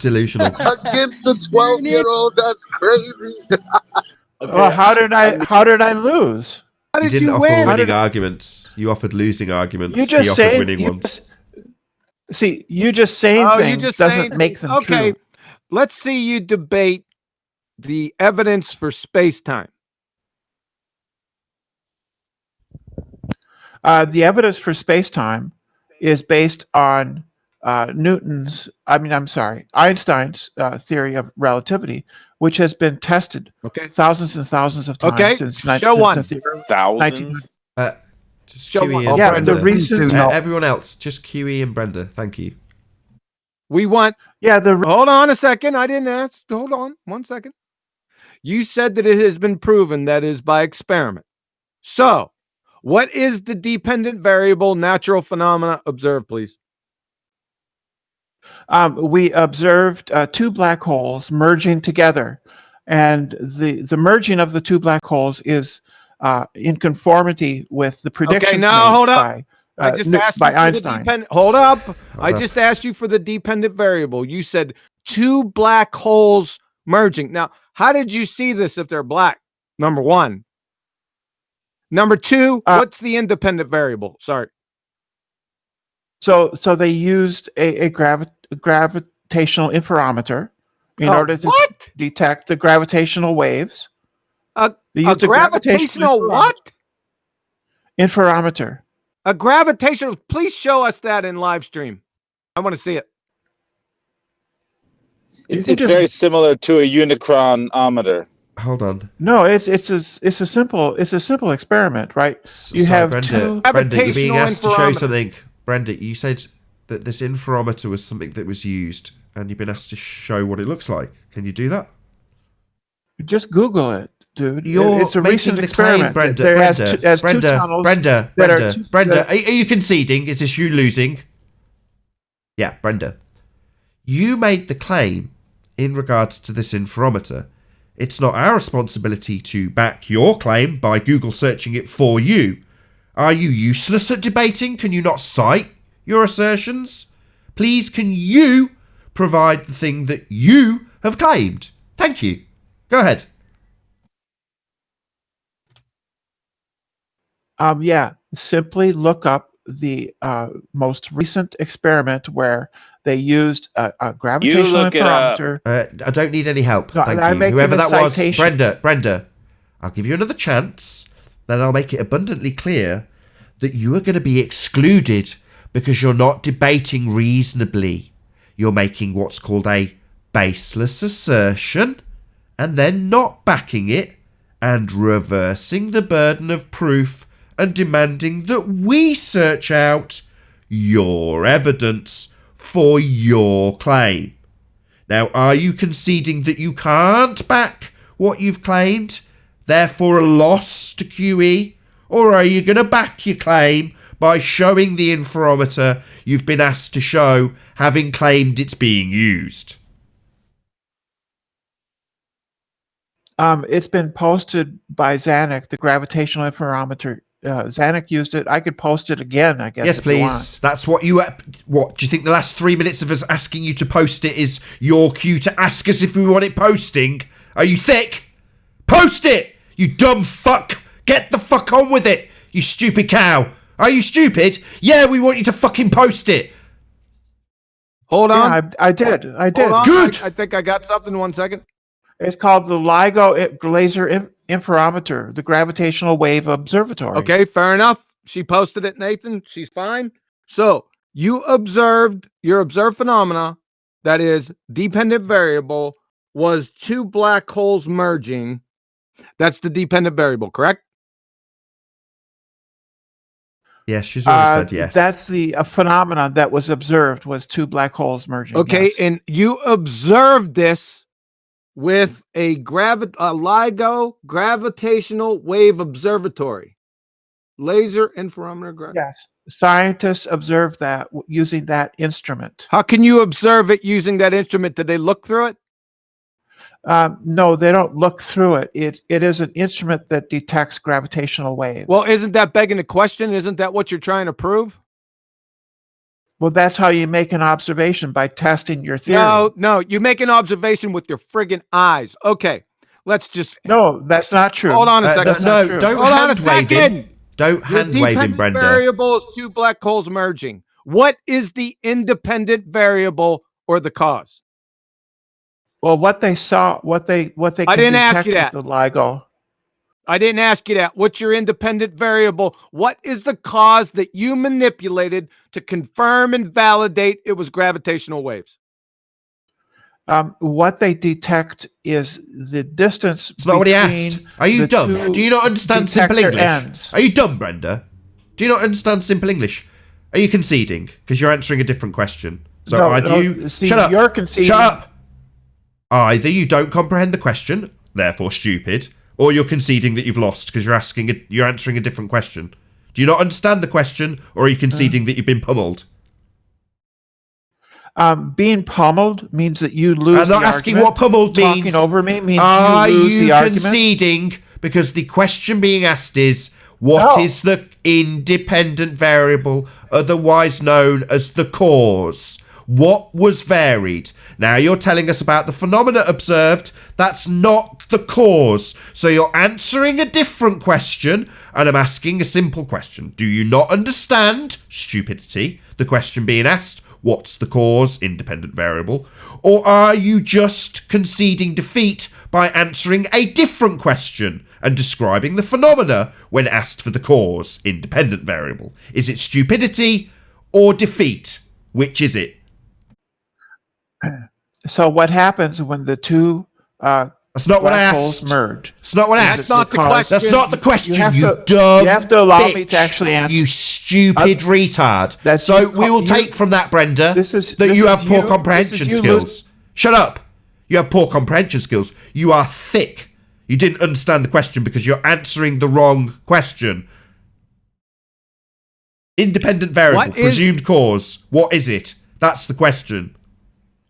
Delusional.
Against the 12-year-old, that's crazy.
Well, how did I lose?
How
You
did
didn't
you
offer
win?
winning arguments. You offered losing arguments.
You just
he offered
say
winning ones.
See, you just saying things doesn't make them
okay.
true.
Let's see you debate the evidence for space-time.
The evidence for space-time is based on Einstein's theory of relativity, which has been tested thousands and thousands of times
Okay,
since
show one.
Thousands?
Just
Show
QE
one.
and
Yeah,
Brenda.
the recent-
Everyone else, just QE and Brenda. Thank you.
We want.
Yeah,
hold on a second. I didn't ask. Hold on 1 second. You said that it has been proven that is by experiment. So, what is the dependent variable natural phenomena observed, please?
We observed two black holes merging together, and the merging of the two black holes is in conformity with the predictions
Okay, now
made
hold up.
by
I just asked you
by
for the
Einstein.
hold up. I
up.
just asked you for the dependent variable. You said two black holes merging. Now, how did you see this if they're black? Number one. Number two, what's the independent variable? Sorry.
So they used a gravitational interferometer in order to detect the gravitational waves.
A
They used
gravitational what?
Interferometer.
A gravitational. Please show us that in live stream. I want to see it.
It's very similar to a unicronometer.
Hold on.
No, it's a simple experiment, right? You
Sorry,
have
Brenda,
two
Brenda, you're being asked to show
interferometer.
something. Brenda, you said that this interferometer was something that was used, and you've been asked to show what it looks like. Can you do that?
Just Google it, dude.
You're
It's a
making
recent
the
experiment.
claim, Brenda.
There
Brenda,
has two
Brenda,
tunnels
Brenda,
that are
Brenda,
two-
Brenda.
that-
Are you conceding? Is this you losing? Yeah, Brenda. You made the claim in regards to this interferometer. It's not our responsibility to back your claim by Google searching it for you. Are you useless at debating? Can you not cite your assertions? Please, can you provide the thing that you have claimed? Thank you. Go ahead.
Yeah, simply look up the most recent experiment where they used a gravitational
look it up.
interferometer.
I don't need any help.
No,
Thank
I
you.
make
Whoever
them a
that was,
citation.
Brenda, I'll give you another chance. Then I'll make it abundantly clear that you are going to be excluded because you're not debating reasonably. You're making what's called a baseless assertion and then not backing it and reversing the burden of proof and demanding that we search out your evidence for your claim. Now, are you conceding that you can't back what you've claimed, therefore a loss to QE? Or are you going to back your claim by showing the interferometer you've been asked to show, having claimed it's being used?
It's been posted by Zanuck, the gravitational interferometer. Zanuck used it. I could post it again, I guess.
Yes,
if you want.
please. That's what you... What, do you think the last 3 minutes of us asking you to post it is your cue to ask us if we want it posting? Are you thick? Post it! You dumb fuck! Get the fuck on with it, you stupid cow! Are you stupid? Yeah, we want you to fucking post it.
Hold on.
Yeah, I did.
Hold on.
Good.
I think I got something. 1 second.
It's called the LIGO laser interferometer, the gravitational wave observatory.
Okay, fair enough. She posted it, Nathan. She's fine. So your observed phenomena, that is dependent variable, was two black holes merging. That's the dependent variable, correct?
Yes, she's already said yes.
That's the phenomenon that was observed, was two black holes merging.
Okay,
yes.
and you observed this with a LIGO gravitational wave observatory. Laser interferometer.
Yes. Scientists observed that using that instrument.
How can you observe it using that instrument? Did they look through it?
No, they don't look through it. It is an instrument that detects gravitational waves.
Well, isn't that begging the question? Isn't that what you're trying to prove?
Well, that's how you make an observation, by testing your theory.
No, you make an observation with your friggin' eyes. Okay, let's just.
No, that's not true.
Hold on a second.
Don't
Hold on a
hand wave
second.
him. Don't hand wave him, Brenda.
Variable is two black holes merging. What is the independent variable or the cause?
Well, what they saw, what they
I didn't ask you that.
The LIGO.
I didn't ask you that. What's your independent variable? What is the cause that you manipulated to confirm and validate it was gravitational waves?
What they detect is the distance.
It's not what he asked. Are you dumb? Do you not understand simple English?
Ends.
Are you dumb, Brenda? Do you not understand simple English? Are you conceding? Because you're answering a different question. So shut up.
You're conceding.
Shut up. Either you don't comprehend the question, therefore stupid, or you're conceding that you've lost because you're answering a different question. Do you not understand the question, or are you conceding that you've been pummeled?
Being pummeled means that you lose.
I'm not asking what pummeled means.
Talking over me means
are
you lose the argument.
conceding? Because the question being asked is, what is the independent variable, otherwise known as the cause? What was varied? Now you're telling us about the phenomena observed. That's not the cause. So you're answering a different question, and I'm asking a simple question. Do you not understand, stupidity, the question being asked? What's the cause, independent variable? Or are you just conceding defeat by answering a different question and describing the phenomena when asked for the cause, independent variable? Is it stupidity or defeat? Which is it?
So what happens when the two
that's not what I asked.
merge?
It's not what I asked.
That's not the question.
That's not the question. You
You have to allow
bitch.
me to actually answer.
You stupid retard. So we will take from that, Brenda, that you have poor comprehension skills. Shut up. You have poor comprehension skills. You are thick. You didn't understand the question because you're answering the wrong question. Independent variable, presumed cause. What is it? That's the question.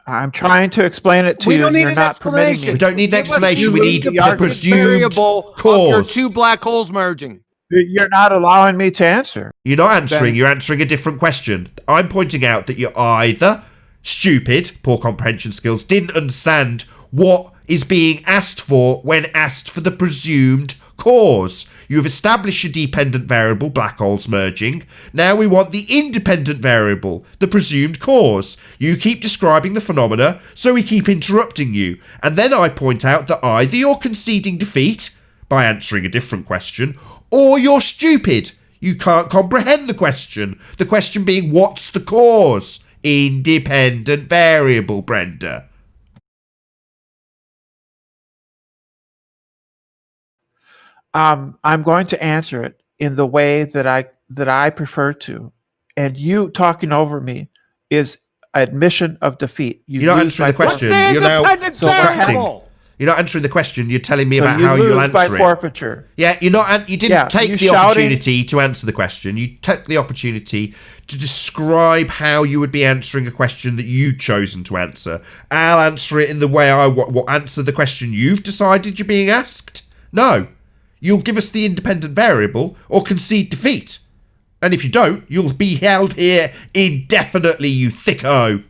I'm trying to explain it to you.
Don't need
you're
an
not permitting
explanation.
me.
We don't need an explanation. We need the presumed
variable of your
cause.
two black holes merging.
You're not allowing me to answer.
You're not answering. You're answering a different question. I'm pointing out that you're either stupid, poor comprehension skills, didn't understand what is being asked for when asked for the presumed cause. You have established a dependent variable, black holes merging. Now we want the independent variable, the presumed cause. You keep describing the phenomena, so we keep interrupting you. And then I point out that either you're conceding defeat by answering a different question, or you're stupid. You can't comprehend the question. The question being, what's the cause? Independent variable, Brenda.
I'm going to answer it in the way that I prefer to, and you talking over me is admission of defeat.
You're not answering the question. You're now distracting. You're not answering the question. You're telling me about how you'll answer
by
it.
Forfeiture.
Yeah, you didn't take the opportunity to answer the question. You took the opportunity to describe how you would be answering a question that you'd chosen to answer. I'll answer it in the way I will answer the question you've decided you're being asked. No. You'll give us the independent variable or concede defeat. And if you don't, you'll be held here indefinitely, you thicko.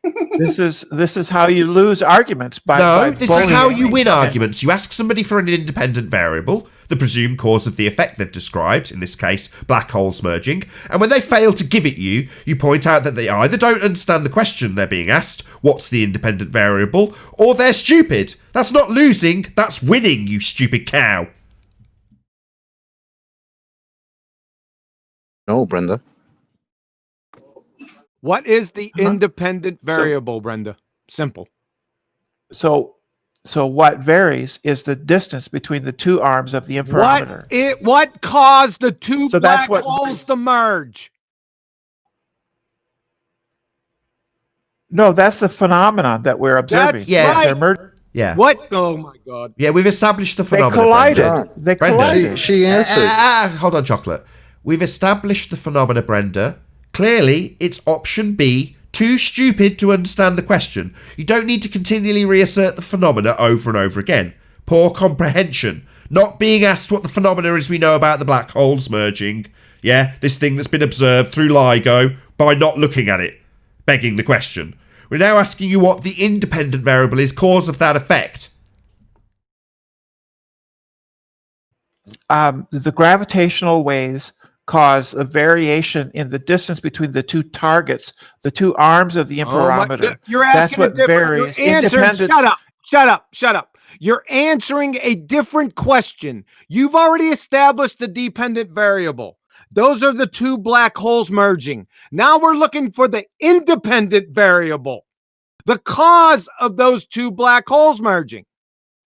This is how you lose arguments by
This is how you
bullying.
win arguments. You ask somebody for an independent variable, the presumed cause of the effect they've described, in this case, black holes merging, and when they fail to give it you, you point out that they either don't understand the question they're being asked, what's the independent variable, or they're stupid. That's not losing, that's winning, you stupid cow.
No, Brenda.
What is the independent variable, Brenda? Simple.
So what varies is the distance between the two arms of the interferometer.
What caused the two
So
black
that's what-
holes to merge?
No, that's the phenomenon that we're observing.
That's right.
They're
Yeah.
What? Oh my God.
Yeah, we've established the
They
phenomenon.
collided.
Brenda.
They
Brenda.
collided.
She answered.
Hold on, Chocolate. We've established the phenomena, Brenda. Clearly, it's option B, too stupid to understand the question. You don't need to continually reassert the phenomena over and over again. Poor comprehension. Not being asked what the phenomena is we know about the black holes merging. Yeah, this thing that's been observed through LIGO by not looking at it. Begging the question. We're now asking you what the independent variable is, cause of that effect.
The gravitational waves cause a variation in the distance between the two targets, the two arms of the interferometer.
You're asking
That's what varies.
You're answering,
Independent.
shut up. You're answering a different question. You've already established the dependent variable. Those are the two black holes merging. Now we're looking for the independent variable, the cause of those two black holes merging.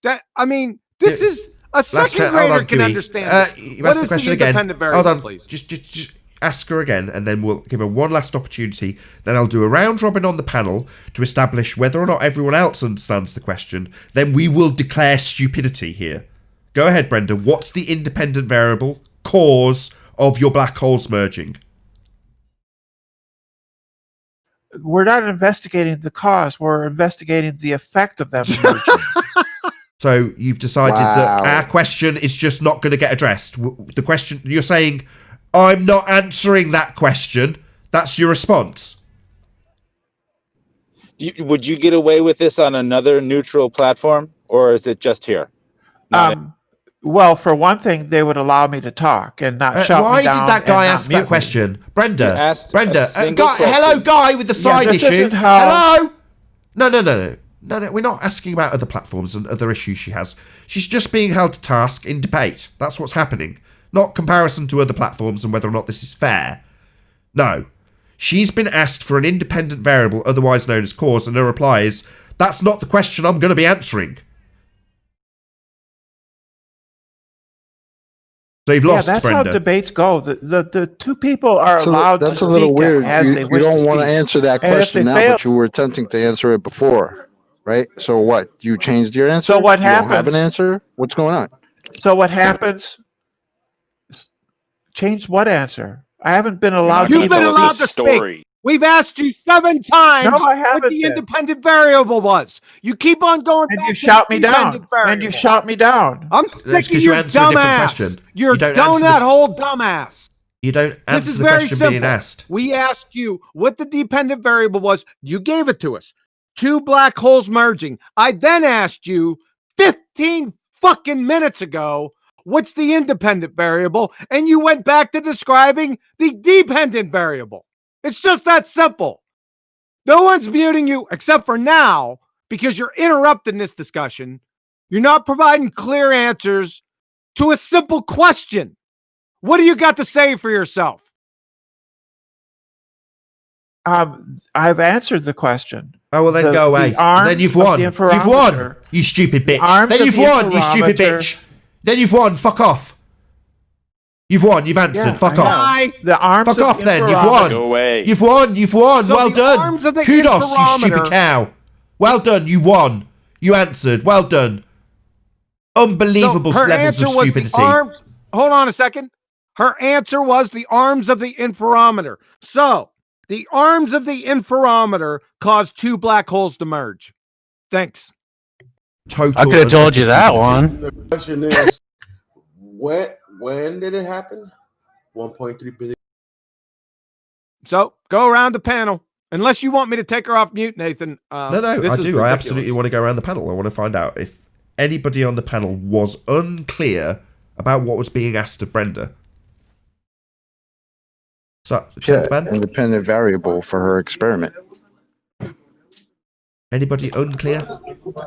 This is a second grader can understand.
You
What
asked the
is
question
the
again.
independent variable,
Hold on,
please?
just ask her again, and then we'll give her one last opportunity. Then I'll do a round robin on the panel to establish whether or not everyone else understands the question. Then we will declare stupidity here. Go ahead, Brenda. What's the independent variable cause of your black holes merging?
We're not investigating the cause. We're investigating the effect of them merging.
So you've decided that
Wow.
our question is just not going to get addressed. The question you're saying, I'm not answering that question. That's your response.
Would you get away with this on another neutral platform, or is it just here?
Well, for one thing, they would allow me to talk and not shut
Why
me down.
did that guy
and not
ask
mute
that
me.
question? Brenda,
You asked a
Brenda,
single
guy,
question.
hello, guy with the side
this
issue.
isn't how-
Hello. No, we're not asking about other platforms and other issues she has. She's just being held to task in debate. That's what's happening. Not comparison to other platforms and whether or not this is fair. No. She's been asked for an independent variable, otherwise known as cause, and her reply is, that's not the question I'm going to be answering. So you've lost,
that's
Brenda.
how debates go. The two people are
So
allowed
that's
to
a little
speak
weird.
as
You
they wish
don't
to
want to
speak.
answer that
And if
question
they
now,
fail-
but you were attempting to answer it before, right? So what? You changed your answer?
So what
You don't have
happens-
an answer? What's going on?
So what happens? Change what answer? I haven't been allowed to
You've been
even
allowed
speak.
to speak. We've asked you 7 times
No, I
what
haven't
the
been.
independent variable was. You keep on going
And
back
you
to
shout
the
me down.
independent variable.
And you shout me down.
I'm
That's
sick of
'cause you
your
answered a different
dumbass.
question.
Your
You don't answer
donut
the-
hole dumbass.
You don't
This
answer
is
the
very
question
simple.
being asked.
We asked you what the dependent variable was. You gave it to us. 2 black holes merging. I then asked you 15 fucking minutes ago, what's the independent variable? And you went back to describing the dependent variable. It's just that simple. No one's muting you except for now because you're interrupting this discussion. You're not providing clear answers to a simple question. What do you got to say for yourself?
I've answered the question.
Oh, well, then go away. Then you've won. You've won, you stupid bitch. Then you've won, you stupid bitch. Then you've won. Fuck off. You've won. You've answered.
Yeah,
Fuck
I
off.
know. The arms
Fuck
of
off
the
then. You've
interferometer-
won.
Go away.
You've won. You've won.
So
Well
the
done.
arms of the
Kudos, you stupid
interferometer-
cow. Well done. You won. You answered. Well done. Unbelievable
So her
levels
answer
of
was
stupidity.
the arms. Hold on a second. Her answer was the arms of the interferometer. So the arms of the interferometer caused 2 black holes to merge. Thanks.
Total
I could have told you that
stupidity.
one.
The question is, when did it happen? 1.3 billion.
So go around the panel Unless you want me to take her off mute, Nathan.
No, I do.
Ridiculous.
I absolutely want to go around the panel. I want to find out if anybody on the panel was unclear about what was being asked of Brenda. So,
independent variable for her experiment.
Anybody unclear?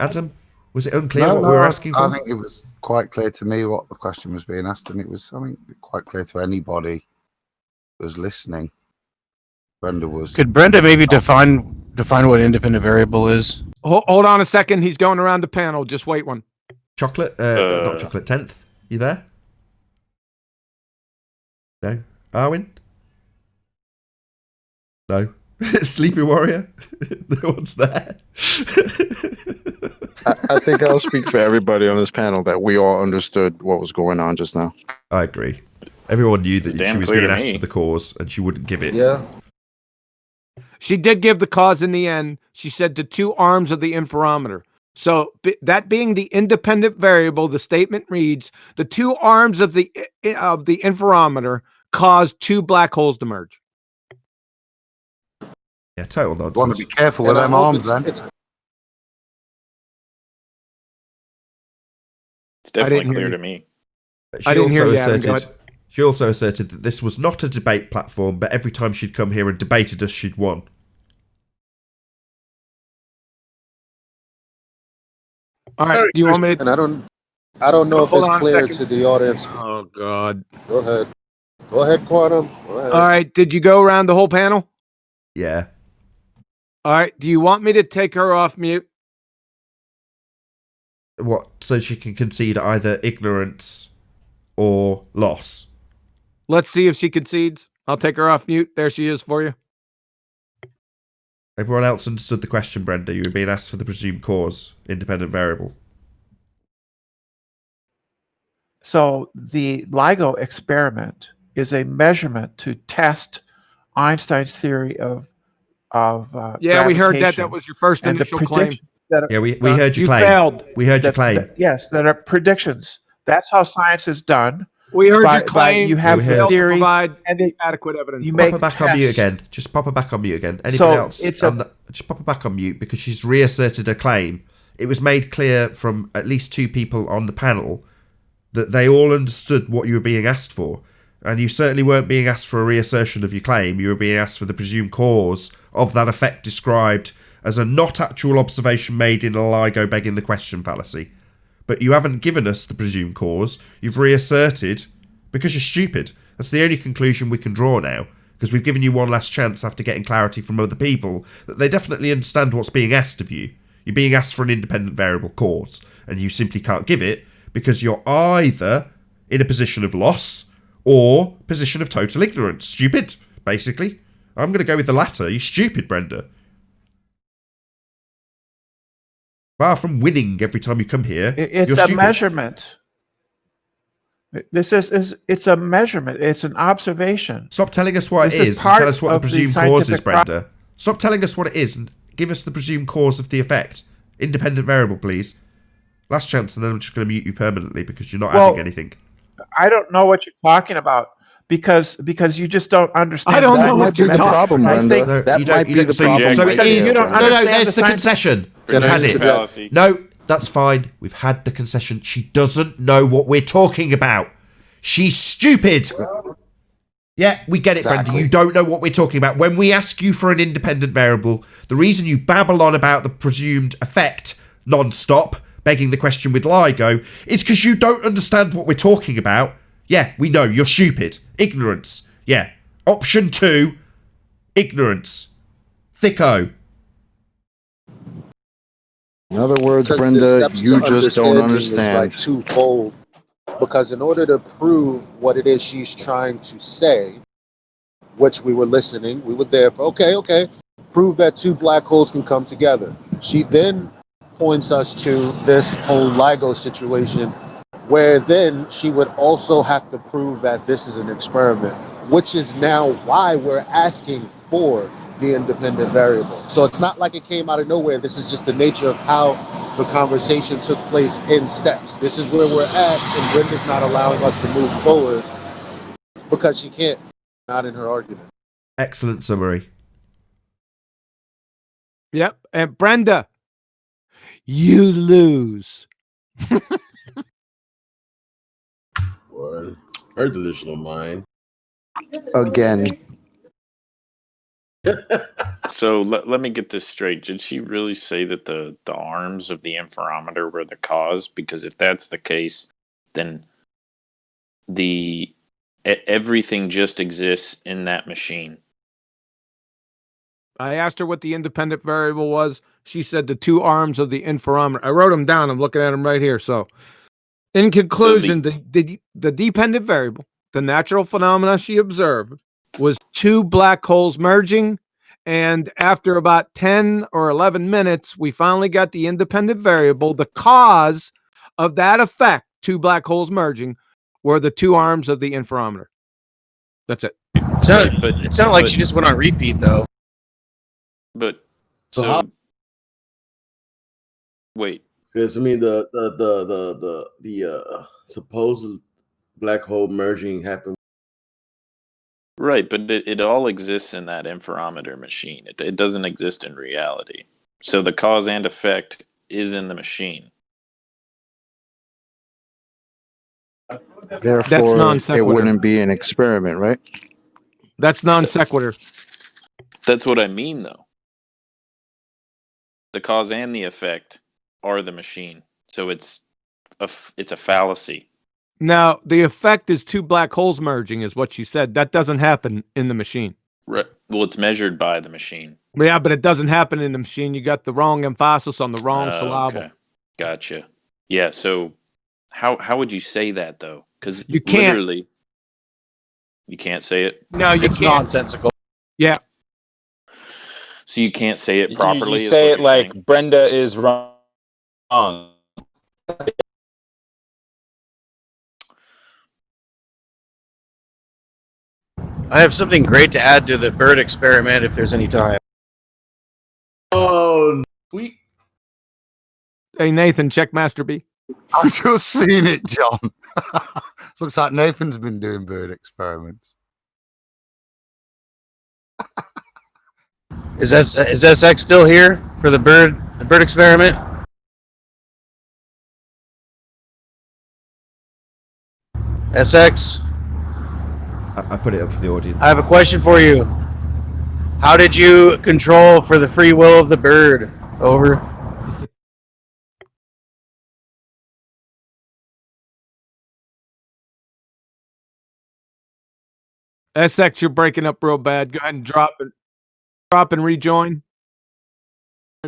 Adam, was it unclear what we were asking for?
I think it was quite clear to me what the question was being asked, and it was, I think, quite clear to anybody who was listening. Brenda was.
Could Brenda maybe define what independent variable is?
Hold on a second. He's going around the panel. Just wait one.
Chocolate, not chocolate. 10th, you there? No. Arwin? No. Sleepy Warrior? No one's there.
I think I'll speak for everybody on this panel that we all understood what was going on just now.
I agree. Everyone knew that
Damn
she was
clear
being
to
asked
me.
for the cause, and she wouldn't give it.
Yeah.
She did give the cause in the end. She said the two arms of the interferometer. So that being the independent variable, the statement reads, the two arms of the interferometer caused two black holes to merge.
Yeah, total nonsense.
Want to be careful with them arms, then.
It's definitely clear to me.
She also asserted that this was not a debate platform, but every time she'd come here and debated us, she'd won.
All right, do you want me to?
And I don't know if
Hold
it's
on a
clear
second.
to the audience.
Oh God.
Go ahead. Go ahead, Quantum. Go ahead.
All right, did you go around the whole panel?
Yeah.
All right, do you want me to take her off mute?
What? So she can concede either ignorance or loss.
Let's see if she concedes. I'll take her off mute. There she is for you.
Everyone else understood the question, Brenda. You were being asked for the presumed cause, independent variable.
So the LIGO experiment is a measurement to test Einstein's theory of
Yeah, we heard that.
gravitation
That was your first
and the
initial claim.
prediction that
Yeah, we heard your
you
claim.
failed.
We heard your claim.
yes, that are predictions. That's how science is done.
We heard
By-
your claim.
by you have
we heard-
failed to
theory
provide
and they,
adequate evidence.
you
Pop
make
her back on mute
tests.
again. Just pop her back on mute again. Anybody
So
else?
it's
Just pop her back on mute because she's reasserted her claim. It was made clear from at least two people on the panel that they all understood what you were being asked for. And you certainly weren't being asked for a reassertion of your claim. You were being asked for the presumed cause of that effect described as a not actual observation made in a LIGO begging the question fallacy. But you haven't given us the presumed cause. You've reasserted because you're stupid. That's the only conclusion we can draw now, because we've given you one last chance after getting clarity from other people that they definitely understand what's being asked of you. You're being asked for an independent variable cause, and you simply can't give it because you're either in a position of loss or position of total ignorance. Stupid, basically. I'm going to go with the latter. You're stupid, Brenda. Far from winning every time you come here,
It's
you're
a
stupid.
measurement. This is it's a measurement. It's an observation.
Stop telling us what
This
it
is
is and
part
tell us what the
of the
presumed cause is,
scientific
Brenda. Stop telling us what it is and give us the presumed cause of the effect. Independent variable, please. Last chance, and then I'm just going to mute you permanently because you're not adding anything.
I don't know what you're talking about because you just don't understand.
I don't
the
know what you're
scientific
talking
method.
Brenda.
I think
That might be the problem.
So
right
it is.
there,
don't
No,
Brenda.
understand
there's
the
the
science-
concession.
Get
We've had
into
it.
that.
No, that's fine. We've had the concession. She doesn't know what we're talking about. She's stupid. Yeah, we get it, Brenda.
Exactly.
You don't know what we're talking about. When we ask you for an independent variable, the reason you babble on about the presumed effect non-stop, begging the question with LIGO, is because you don't understand what we're talking about. Yeah, we know. You're stupid. Ignorance. Yeah. Option 2, ignorance. Thicko.
In other words,
Because the
Brenda,
steps
you
to
just don't
understanding is
understand.
like twofold. Because in order to prove what it is she's trying to say, which we were listening, we were there for, okay, prove that two black holes can come together. She then points us to this whole LIGO situation, where then she would also have to prove that this is an experiment, which is now why we're asking for the independent variable. So it's not like it came out of nowhere. This is just the nature of how the conversation took place in steps. This is where we're at, and Brenda's not allowing us to move forward because she can't, not in her argument.
Excellent summary.
Yep. And Brenda, you lose.
What? Her delusional mind.
Again.
So let me get this straight. Did she really say that the arms of the interferometer were the cause? Because if that's the case, then everything just exists in that machine.
I asked her what the independent variable was. She said the two arms of the interferometer. I wrote them down. I'm looking at them right here. So, in conclusion, the dependent variable, the natural phenomena she observed, was two black holes merging. And after about 10 or 11 minutes, we finally got the independent variable. The cause of that effect, two black holes merging, were the two arms of the interferometer. That's it.
It sounded like she just went on repeat, though.
But wait,
because I mean the supposed black hole merging happened.
Right, but it all exists in that interferometer machine. It doesn't exist in reality. So the cause and effect is in the machine.
Therefore, it wouldn't be an experiment, right?
That's non sequitur.
That's what I mean, though. The cause and the effect are the machine. So it's a fallacy.
Now, the effect is two black holes merging, is what you said. That doesn't happen in the machine.
Right. Well, it's measured by the machine.
Yeah, but it doesn't happen in the machine. You got the wrong emphasis on the wrong syllable.
Okay. Gotcha. Yeah, so how would you say that, though? Because
you can't.
Literally, you can't say it?
No,
it's nonsensical.
Yeah.
So you can't say it properly?
You say it like saying? Brenda is wrong.
I have something great to add to the bird experiment if there's any time.
Oh, sweet.
Hey, Nathan, check Master B.
I've just seen it, John. Looks like Nathan's been doing bird experiments.
Is SX still here for the bird experiment? SX?
I put it up for the audience.
I have a question for you. How did you control for the free will of the bird? Over.
SX, you're breaking up real bad. Go ahead and drop and rejoin.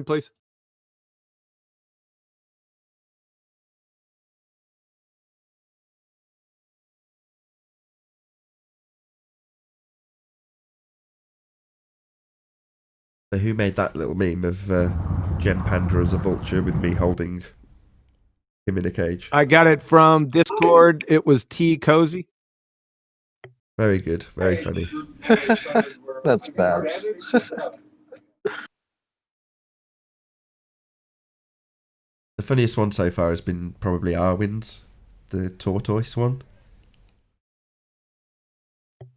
Please.
So who made that little meme of Jem Panda as a vulture with me holding him in a cage?
I got it from Discord. It was T Cozy.
Very good. Very funny.
That's bad.
The funniest one so far has been probably Arwin's, the tortoise one.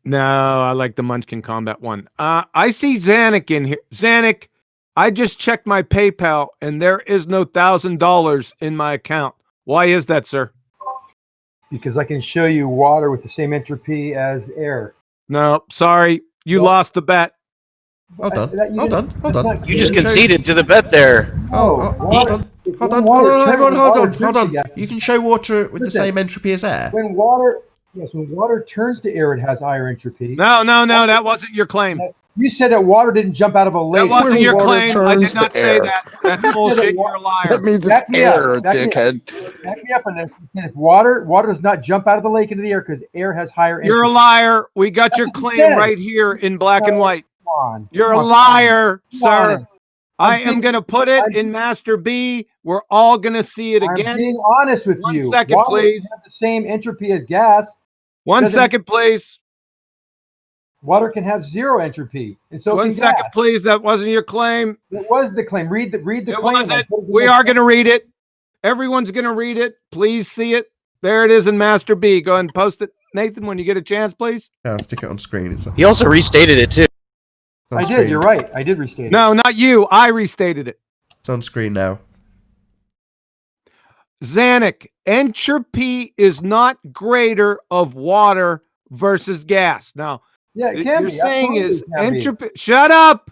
No, I like the Munchkin Combat one. I see Zanuck in here. Zanuck, I just checked my PayPal and there is no $1,000 in my account. Why is that, sir?
Because I can show you water with the same entropy as air.
No, sorry. You lost the bet.
Hold on.
You just conceded to the bet there.
Hold on. You can show water with the same entropy as air.
When water turns to air, it has higher entropy.
No, that wasn't your claim.
You said that water didn't jump out of a lake.
That wasn't your claim. I did not say that. That's bullshit. You're a liar.
That means it's air, dickhead.
Back me up on this. If water does not jump out of the lake into the air because air has higher entropy.
You're a liar. We got your claim right here in black and white. You're a liar, sir. I am going to put it in Master B. We're all going to see it again.
I'm being honest with you.
1 second, please.
Have the same entropy as gas.
1 second, please.
Water can have zero entropy, and so
1
can
second,
gas.
please. That wasn't your claim.
It was the claim. Read the claim.
Wasn't. We are going to read it. Everyone's going to read it. Please see it. There it is in Master B. Go ahead and post it, Nathan, when you get a chance, please.
Yeah, I'll stick it on screen.
He also restated it too.
I did. You're right. I did restate it.
No, not you. I restated it.
It's on screen now.
Zanuck, entropy is not greater of water versus gas. Now,
yeah, it can
you're
be.
saying
Absolutely
is
it can be.
entropy. Shut up.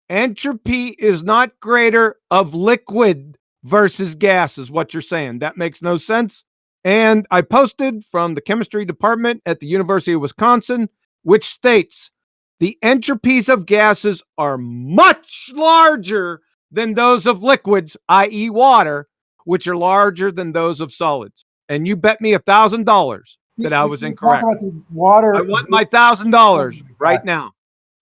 Entropy is not greater of liquid versus gas, is what you're saying. That makes no sense. And I posted from the chemistry department at the University of Wisconsin, which states the entropies of gases are much larger than those of liquids, i.e., water, which are larger than those of solids. And you bet me $1,000 that I was incorrect.
Talk about the water.
I want my $1,000 right now.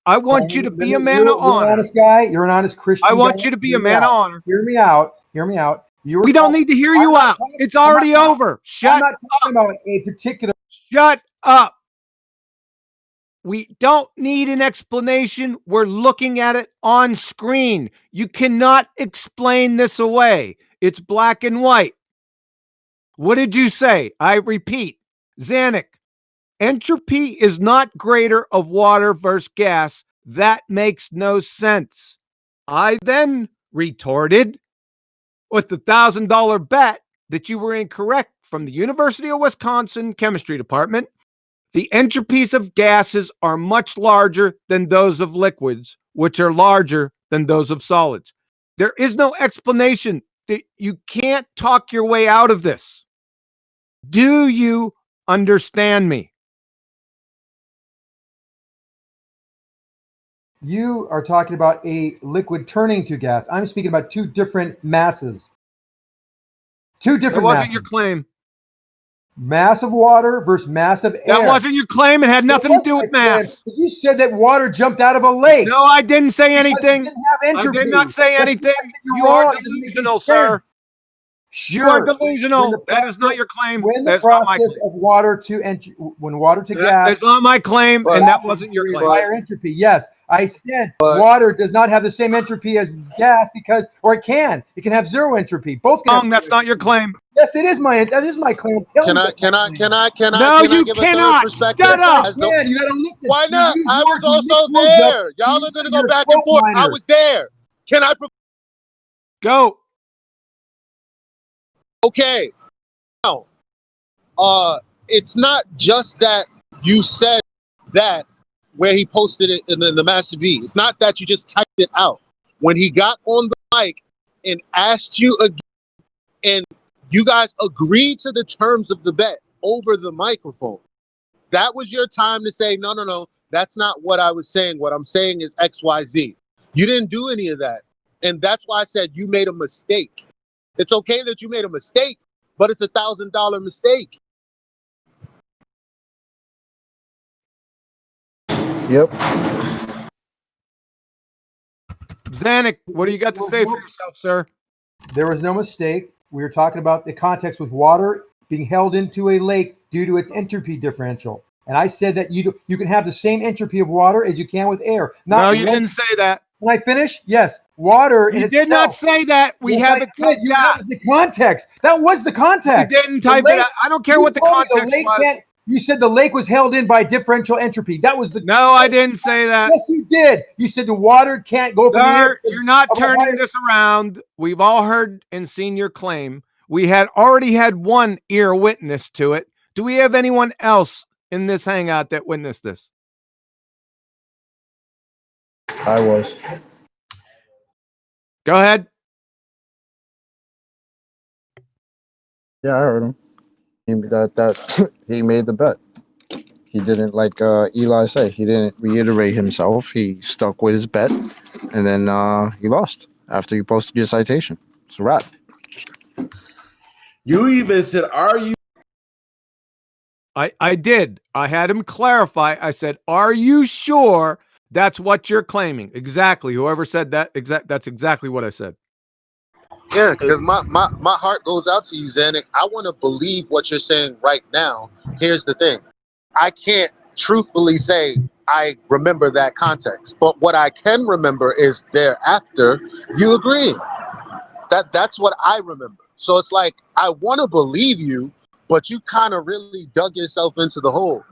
I want you to be a man of honor.
You're an honest guy. You're an honest Christian.
I want you to be a man of honor.
Hear me out. Hear me out.
We don't need to hear you out. It's already over. Shut up.
I'm not talking about a particular.
Shut up. We don't need an explanation. We're looking at it on screen. You cannot explain this away. It's black and white. What did you say? I repeat, Zanuck, entropy is not greater of water versus gas. That makes no sense. I then retorted with the $1,000 bet that you were incorrect from the University of Wisconsin chemistry department. The entropies of gases are much larger than those of liquids, which are larger than those of solids. There is no explanation. That you can't talk your way out of this. Do you understand me?
You are talking about a liquid turning to gas. I'm speaking about two different masses. Two different masses.
That wasn't your claim.
Mass of water versus mass of air.
That wasn't your claim. It had nothing to do with mass.
You said that water jumped out of a lake.
No, I didn't say anything. I did not say anything. You are delusional, sir.
Sure.
You are delusional. That is not your claim.
When the
That's not my
process
claim.
of water to when water to gas.
That's not my claim, and that wasn't your claim.
Higher entropy. Yes, I said water does not have the same entropy as gas or it can have zero entropy. Both can.
That's not your claim.
Yes, that is my claim.
Can I
No, you
give
cannot.
a perspective?
Shut up.
You gotta listen.
Why not? I was also there. Y'all are gonna go back and forth. I was there. Can I
go?
Okay. Now, it's not just that you said that where he posted it in the Master B. It's not that you just typed it out. When he got on the mic and asked you again, and you guys agreed to the terms of the bet over the microphone, that was your time to say, no, that's not what I was saying. What I'm saying is X, Y, Z. You didn't do any of that. And that's why I said you made a mistake. It's okay that you made a mistake, but it's $1,000 mistake. Yep.
Zanuck, what do you got to say for yourself, sir?
There was no mistake. We were talking about the context with water being held into a lake due to its entropy differential. And I said that you can have the same entropy of water as you can with air.
No, you didn't say that.
Can I finish? Yes. Water in itself.
You did not say that. We have it typed out.
That was the context. That was the context.
You didn't type it out. I don't care what the context was.
You said the lake was held in by differential entropy. That was the.
No, I didn't say that.
Yes, you did. You said the water can't go.
Sir, you're not turning this around. We've all heard and seen your claim. We had already had one ear witness to it. Do we have anyone else in this hangout that witnessed this?
I was.
Go ahead.
Yeah, I heard him. He made the bet. He didn't, like Eli say, he didn't reiterate himself. He stuck with his bet, and then he lost after you posted your citation. It's a wrap.
You even said, "Are you?"
I did. I had him clarify. I said, "Are you sure that's what you're claiming?" Exactly. Whoever said that, that's exactly what I said.
Yeah, because my heart goes out to you, Zanuck. I want to believe what you're saying right now. Here's the thing. I can't truthfully say I remember that context. But what I can remember is thereafter, you agreeing. That's what I remember. So it's like, I want to believe you, but you kind of really dug yourself into the hole.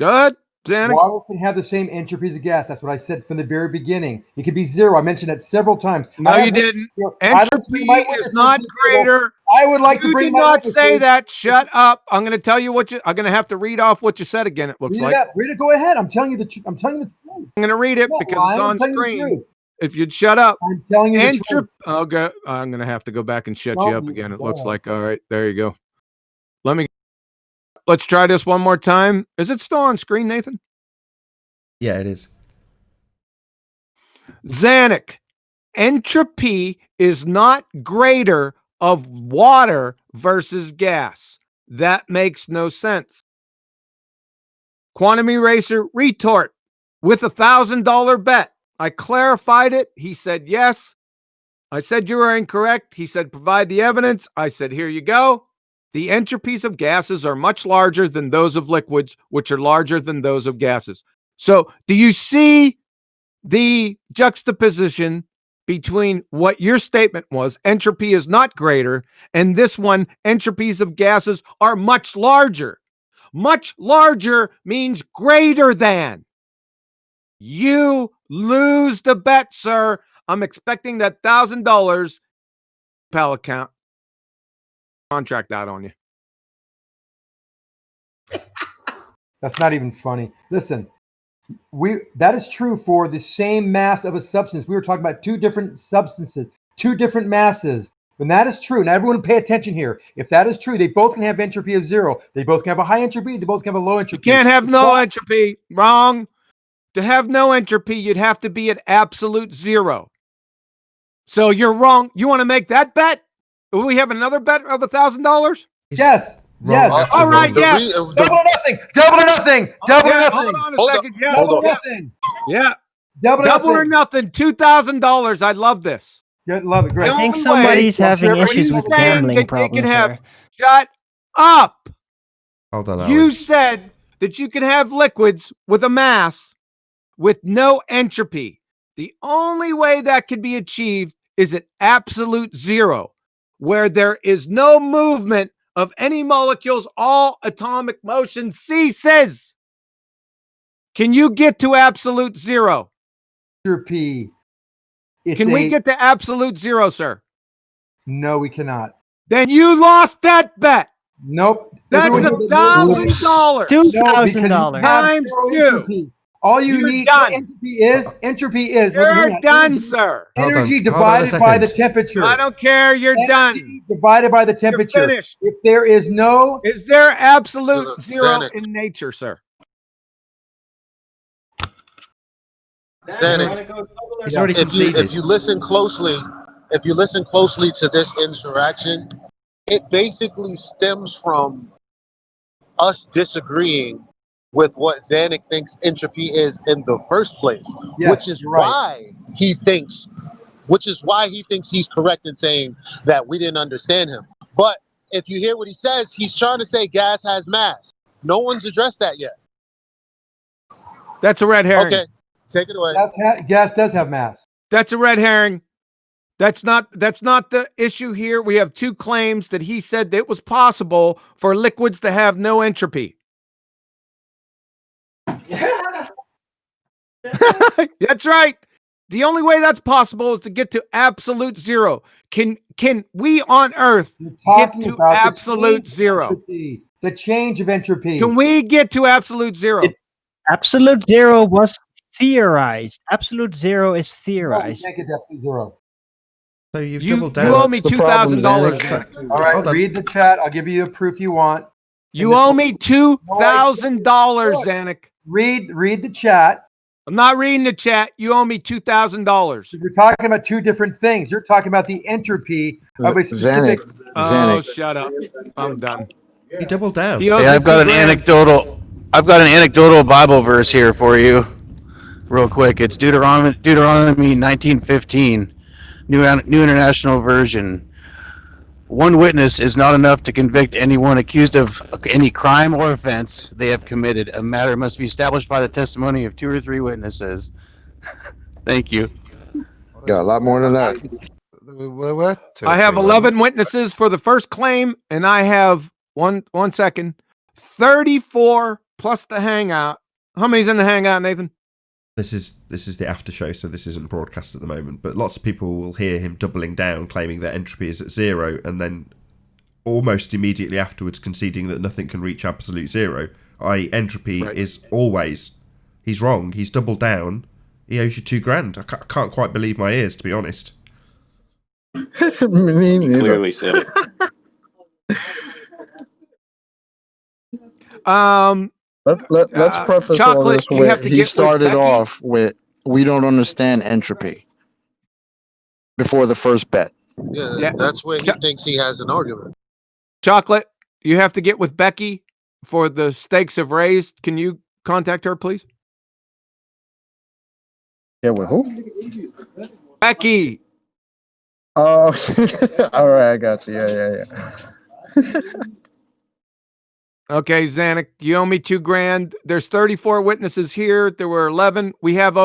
Good, Zanuck.
Water can have the same entropy as a gas. That's what I said from the very beginning. It could be zero. I mentioned that several times.
No, you didn't. Entropy is not greater.
I would like to
You
bring
did
my
not
witnesses.
say that. Shut up. I'm going to tell you I'm going to have to read off what you said again. It looks
Read
like.
it up. Read it. Go ahead. I'm telling you the truth. I'm telling you the truth.
I'm going to read it
I'm not
because
lying.
it's
I'm
on
telling you the
screen.
truth.
If you'd shut up.
I'm telling you the truth.
Okay. I'm going to have to go back and shut
No,
you up
you
again. It
don't.
looks like. All right. There you go. Let's try this one more time. Is it still on screen, Nathan?
Yeah, it is.
Zanuck, entropy is not greater of water versus gas. That makes no sense. Quantum Eraser retort with $1,000 bet. I clarified it. He said yes. I said you were incorrect. He said provide the evidence. I said here you go. The entropies of gases are much larger than those of liquids, which are larger than those of gases. So do you see the juxtaposition between what your statement was, entropy is not greater, and this one, entropies of gases are much larger? Much larger means greater than. You lose the bet, sir. I'm expecting that $1,000 PayPal account contract out on you.
That's not even funny. Listen, that is true for the same mass of a substance. We were talking about two different substances, two different masses. When that is true, now everyone pay attention here. If that is true, they both can have entropy of zero. They both can have a high entropy. They both can have a low entropy.
You can't have no entropy. Wrong. To have no entropy, you'd have to be at absolute zero. So you're wrong. You want to make that bet? Will we have another bet of $1,000?
Yes. Yes.
All right. Yes.
Double or nothing. Double or nothing. Double or nothing.
Hold on a second. Yeah.
Double or nothing.
Yeah.
Double
or nothing. $2,000. I love this.
Good. Love it. Great.
The
I think
only
somebody's
way-
having
When
issues
you
with
saying
gambling
that they
problems
can have,
there.
shut up.
Hold on.
You said that you can have liquids with a mass with no entropy. The only way that can be achieved is at absolute zero, where there is no movement of any molecules, all atomic motion ceases. Can you get to absolute zero?
Entropy.
Can we get to absolute zero, sir?
No, we cannot.
Then you lost that bet.
Nope.
That's $1,000.
$2,000.
Times two.
All you
You're
need
done.
entropy is
You're done,
energy,
sir.
Energy
Hold on a
divided by the
second.
temperature.
I don't care. You're done.
Divided by the temperature.
finished.
If there is no,
Is there absolute zero
Zanuck.
in nature, sir?
Zanuck,
He's already conceded.
if you listen closely to this interaction, it basically stems from us disagreeing with what Zanuck thinks entropy is in the first place,
Yes,
which is
you're right.
why he thinks he's correct in saying that we didn't understand him. But if you hear what he says, he's trying to say gas has mass. No one's addressed that yet.
That's a red herring.
Okay, take it away.
gas does have mass.
That's a red herring. That's not the issue here. We have two claims that he said that it was possible for liquids to have no entropy. That's right. The only way that's possible is to get to absolute zero. Can we on Earth get to absolute zero?
The change of entropy.
Can we get to absolute zero?
Absolute zero was theorized. Absolute zero is theorized.
No, we can't get to absolute zero.
So you've
You
doubled down.
owe me $2,000.
All right,
Hold on.
read the chat. I'll give you the proof you want.
You owe me $2,000, Zanuck.
Read the chat.
I'm not reading the chat. You owe me $2,000.
You're talking about two different things. You're talking about the entropy of a specific.
Oh, shut up. I'm done.
He doubled down.
He owes
Hey,
me
I've got an
$2,000.
anecdotal Bible verse here for you, real quick. It's Deuteronomy 19:15, New International Version. One witness is not enough to convict anyone accused of any crime or offense they have committed. A matter must be established by the testimony of 2 or 3 witnesses. Thank you.
Got a lot more than that.
What?
I have 11 witnesses for the first claim, and I have one second. 34 plus the hangout. How many's in the hangout, Nathan?
This is the after show, so this isn't broadcast at the moment. But lots of people will hear him doubling down, claiming that entropy is at 0, and then almost immediately afterwards conceding that nothing can reach absolute 0. Entropy is always. He's wrong. He's doubled down. He owes you $2,000. I can't quite believe my ears, to be honest.
Me neither.
Clearly said it.
Let's preface all this with he started off with we don't understand entropy before the first bet.
Yeah.
That's where he thinks he has an argument.
Chocolate, you have to get with Becky for the stakes have raised. Can you contact her, please?
Yeah, with who?
Becky.
Oh, all right, I got you. Yeah.
Okay, Zanuck, you owe me $2,000. There's 34 witnesses here. There were 11. We have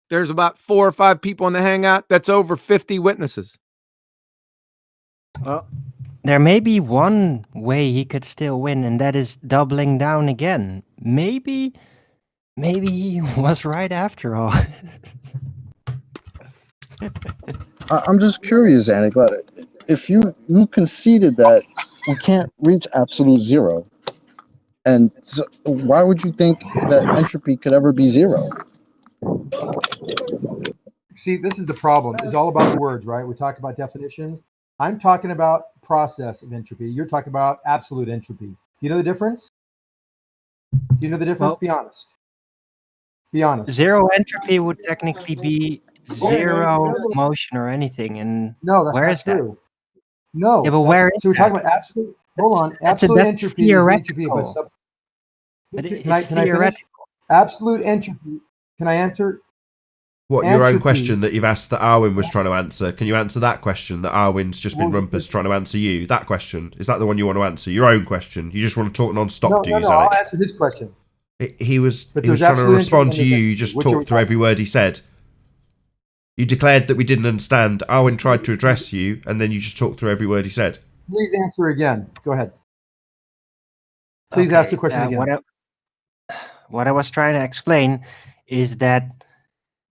there's about 4 or 5 people in the hangout. That's over 50 witnesses.
Well, there may be one way he could still win, and that is doubling down again. Maybe he was right after all.
I'm just curious, Annick, but if you conceded that we can't reach absolute 0, and so why would you think that entropy could ever be 0?
See, this is the problem. It's all about the words, right? We talk about definitions. I'm talking about process of entropy. You're talking about absolute entropy. Do you know the difference? Do you know the difference?
Well,
be honest. Be honest.
0 entropy would technically be 0 motion or anything. And
no, that's
where
not
is
true. No.
Yeah, but where is
so we're
that?
talking about absolute. Hold on.
That's
Absolute entropy is entropy of a
theoretical. But it's
Can I finish?
theoretical.
Absolute entropy. Can I answer?
What, your own question that you've asked that Arwin was trying to answer? Can you answer that question that Arwin's just been rumpus trying to answer you? That question. Is that the one you want to answer? Your own question. You just want to talk non-stop, do you,
No, I'll answer his question.
He was trying to respond to you. You just talked through every word he said. You declared that we didn't understand. Arwin tried to address you, and then you just talked through every word he said.
Please answer again. Go ahead. Please ask the question again.
What I was trying to explain is that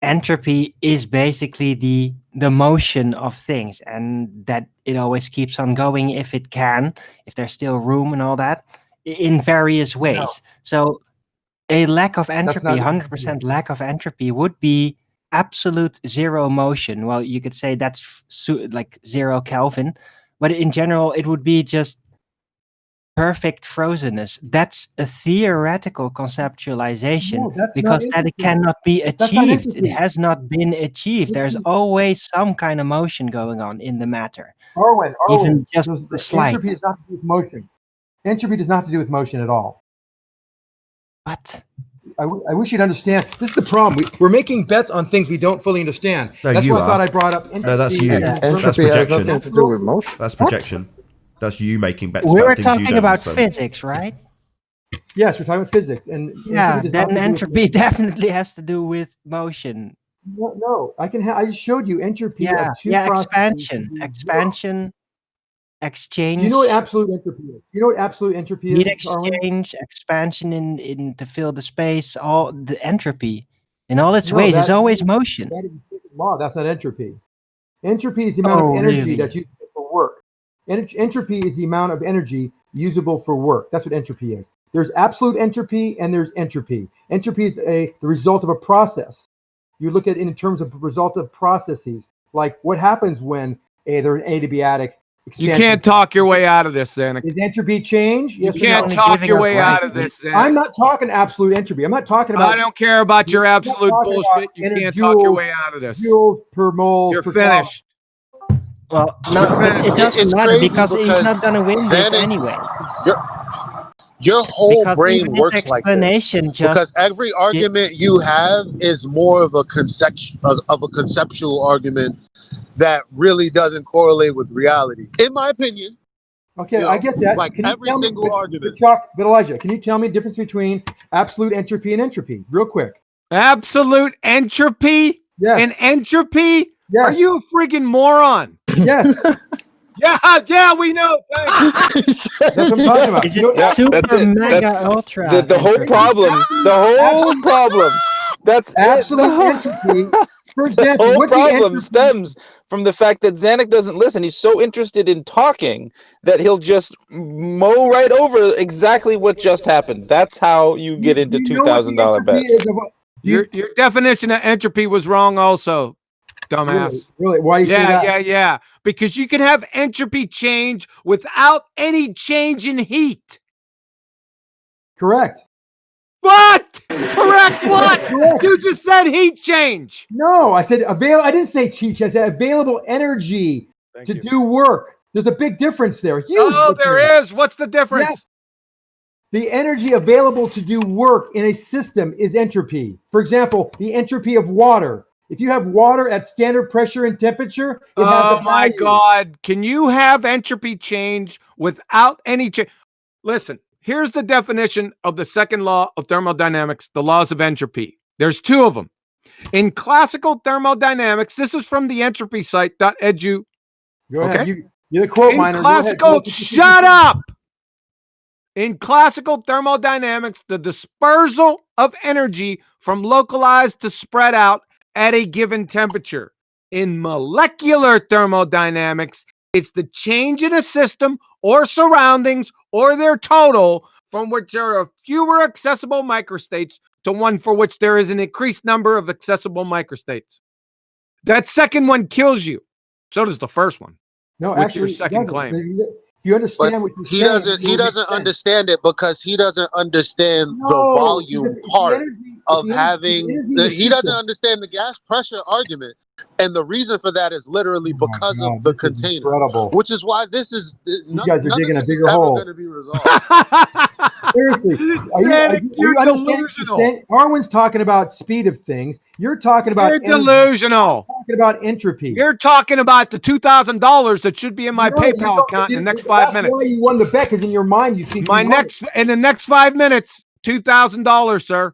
entropy is basically the motion of things, and that it always keeps on going if it can, if there's still room and all that, in various ways. No. So a lack of entropy, 100% lack of entropy would be absolute 0 motion. Well, you could say that's like 0 Kelvin, but in general, it would be just perfect frozenness. That's a theoretical conceptualization because that it cannot be achieved. It has not been achieved. There's always some kind of motion going on in the matter.
Arwin,
even just the slight.
Entropy is not to do with motion. Entropy does not have to do with motion at all.
What?
I wish you'd understand. This is the problem. We're making bets on things we don't fully understand.
No,
that's
you
why
are.
I thought I brought up entropy.
No, that's you.
Entropy has nothing to do with motion.
That's projection. That's you making bets
We
about
were
things you
talking
don't
about
understand.
physics, right?
Yes, we're talking about physics. And
yeah, then entropy definitely has to do with motion.
No, I just showed you entropy of two
processes. Expansion, exchange.
Do you know what absolute entropy is? You know what absolute entropy is?
Heat exchange, expansion in to fill the space, all the entropy in all its ways is always motion.
That is law. That's not entropy. Entropy is the amount of energy that's used for work. Entropy is the amount of energy usable for work. That's what entropy is. There's absolute entropy and there's entropy. Entropy is the result of a process. You look at it in terms of result of processes, like what happens when there's an adiabatic expansion.
You can't talk your way out of this, Zanuck.
Is entropy change?
Yes, you can't talk your way out of this, Zanuck.
I'm not talking absolute entropy. I'm not talking about...
I don't care about your absolute bullshit. You can't talk your way out of this.
Joules per mole.
You're finished.
Well, no, it doesn't matter because he's not going to win this anyway.
Your whole brain works like this because every argument you have is more of a conceptual argument that really doesn't correlate with reality, in my opinion.
Okay, I get that.
Like every single argument.
But Elijah, can you tell me the difference between absolute entropy and entropy, real quick?
Absolute entropy?
Yes.
And entropy?
Yes.
Are you a freaking moron?
Yes.
Yeah, we know.
That's what I'm talking about.
Is
You know,
it super
That's it.
mega
That's
ultra?
the whole
entropy?
problem. The whole problem. That's it.
absolute entropy. For
The
example,
whole
what's the
problem
entropy?
stems from the fact that Zanuck doesn't listen. He's so interested in talking that he'll just mow right over exactly what just happened. That's how you get into
You know what the
$2,000
entropy
bets.
is of
Your definition of entropy was wrong also, dumbass.
Really? Why you say that?
Yeah. Because you can have entropy change without any change in heat.
Correct.
What? Correct what? You just said heat change.
No, I said avail. I didn't say teach. I said available energy to do work. There's a big difference there. Huge.
Oh, there
difference.
is. What's the difference?
Yes. The energy available to do work in a system is entropy. For example, the entropy of water. If you have water at standard pressure and temperature, it has a
my
value.
God. Can you have entropy change without any change? Listen, here's the definition of the second law of thermodynamics, the laws of entropy. There's two of them. In classical thermodynamics, this is from the entropy site.edu.
Go ahead.
Okay.
You're the quote
In
miner.
classical, shut up. In classical thermodynamics, the dispersal of energy from localized to spread out at a given temperature. In molecular thermodynamics, it's the change in a system or surroundings or their total from which there are fewer accessible microstates to one for which there is an increased number of accessible microstates. That second one kills you. So does the first one.
No,
What's
actually,
your second claim?
If you understand what you're
He
saying,
doesn't. He
you'll
doesn't
understand.
understand it because he doesn't understand the
No,
volume
if the
part
energy- if
of
the energy-
having.
the energy in the
He doesn't
system-
understand the gas pressure argument, and the reason for that is literally because
God,
of the
this is
container,
incredible.
which is why this is
You guys are
none
digging
of
a
this is
bigger
ever
hole.
going to be resolved.
Seriously,
You're
understanding?
delusional.
Arwen's talking about speed of things. You're talking about
You're
energy.
delusional.
I'm talking about entropy.
You're talking about the $2,000 that should be in my
No, you
PayPal
don't.
account in the next
That's
5 minutes.
why you won the bet, because in your mind you think
My
you won.
next in the next 5 minutes, $2,000, sir.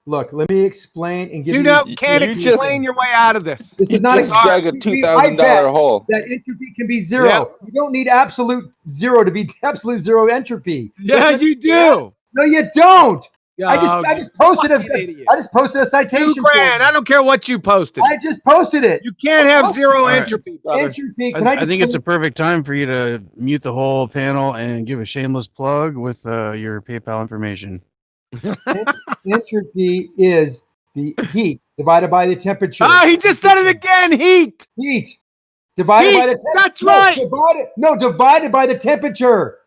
Look, let me explain and give
You
you.
don't can't explain your way out of this.
This
You
is not
just dug a $2,000 hole.
That entropy can be zero. You don't need absolute zero to be absolute zero entropy.
Yeah,
Don't
you do.
No, you don't. I
Oh,
just posted
fucking idiot.
I just posted a citation.
$2,000. I don't care what you posted.
I just posted it.
You can't have zero
All right.
entropy, brother.
Entropy.
I,
Can I
I
just
think it's a perfect time for you to mute the whole panel and give a shameless plug with your PayPal information.
Entropy is the heat divided by the temperature.
Ah, he just said it again. Heat.
Heat divided by the temperature.
That's right.
Divided by the temperature.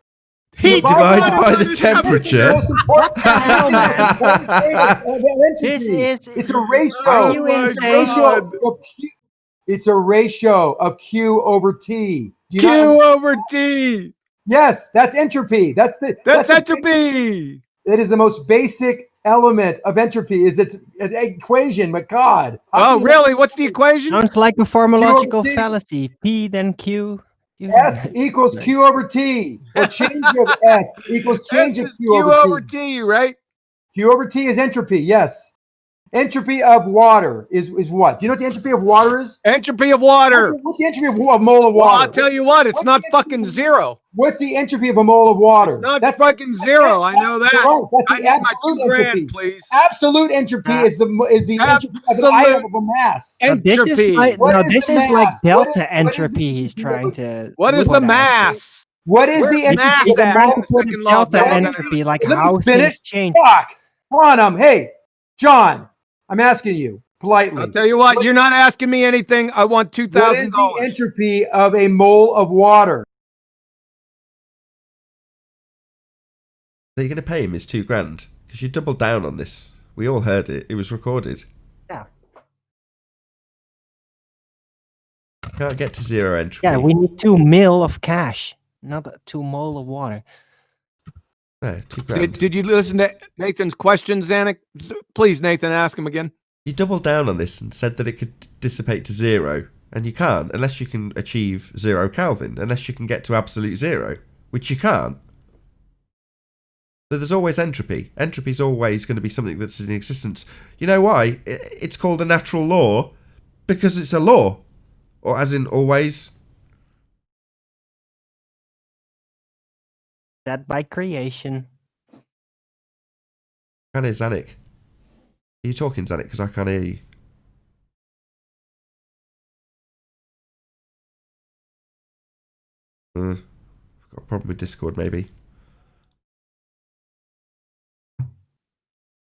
Heat divided by the temperature.
What the hell, man?
This is.
It's a ratio.
Are you insane?
It's a ratio of Q over T.
Q over T.
Yes, that's entropy. That's
entropy.
It is the most basic element of entropy. Is its an equation? But God.
Oh, really? What's the equation?
Sounds like a formological fallacy. P then Q.
S equals Q over T. Or change of S equals change of Q over
T, right?
Q over T is entropy. Yes. Entropy of water is what? Do you know what the entropy of water is?
Entropy of water.
What's the entropy of a mole of water?
Well, I'll tell you what, it's not fucking zero.
What's the entropy of a mole of water?
That's fucking zero. I know that.
That's
I
the
need my
absolute
$2,000,
entropy.
please.
Absolute entropy is the entropy of an item of a mass.
This is like
What is
like
mass?
delta entropy. He's trying to.
What is the mass?
What is the
mass
entropy?
at? Second law of
Delta
thermodynamics.
entropy, like
Let me
how
finish.
things change.
Fuck. Quantum. Hey, John, I'm asking you politely.
I'll tell you what, you're not asking me anything. I want $2,000.
What is the entropy of a mole of water?
So you're going to pay him his $2,000 because you doubled down on this. We all heard it. It was recorded.
Yeah.
Can't get to zero entropy.
Yeah, we need 2 mil of cash, not 2 mole of water.
No, $2,000.
Did you listen to Nathan's question, Zanuck? Please, Nathan, ask him again.
You doubled down on this and said that it could dissipate to zero, and you can't unless you can achieve 0 Kelvin, unless you can get to absolute zero, which you can't. So there's always entropy. Entropy is always going to be something that's in existence. You know why? It's called a natural law because it's a law, or as in always.
That by creation.
Can I hear Zanik? Are you talking, Zanik? Because I can't hear you. I've got a problem with Discord, maybe.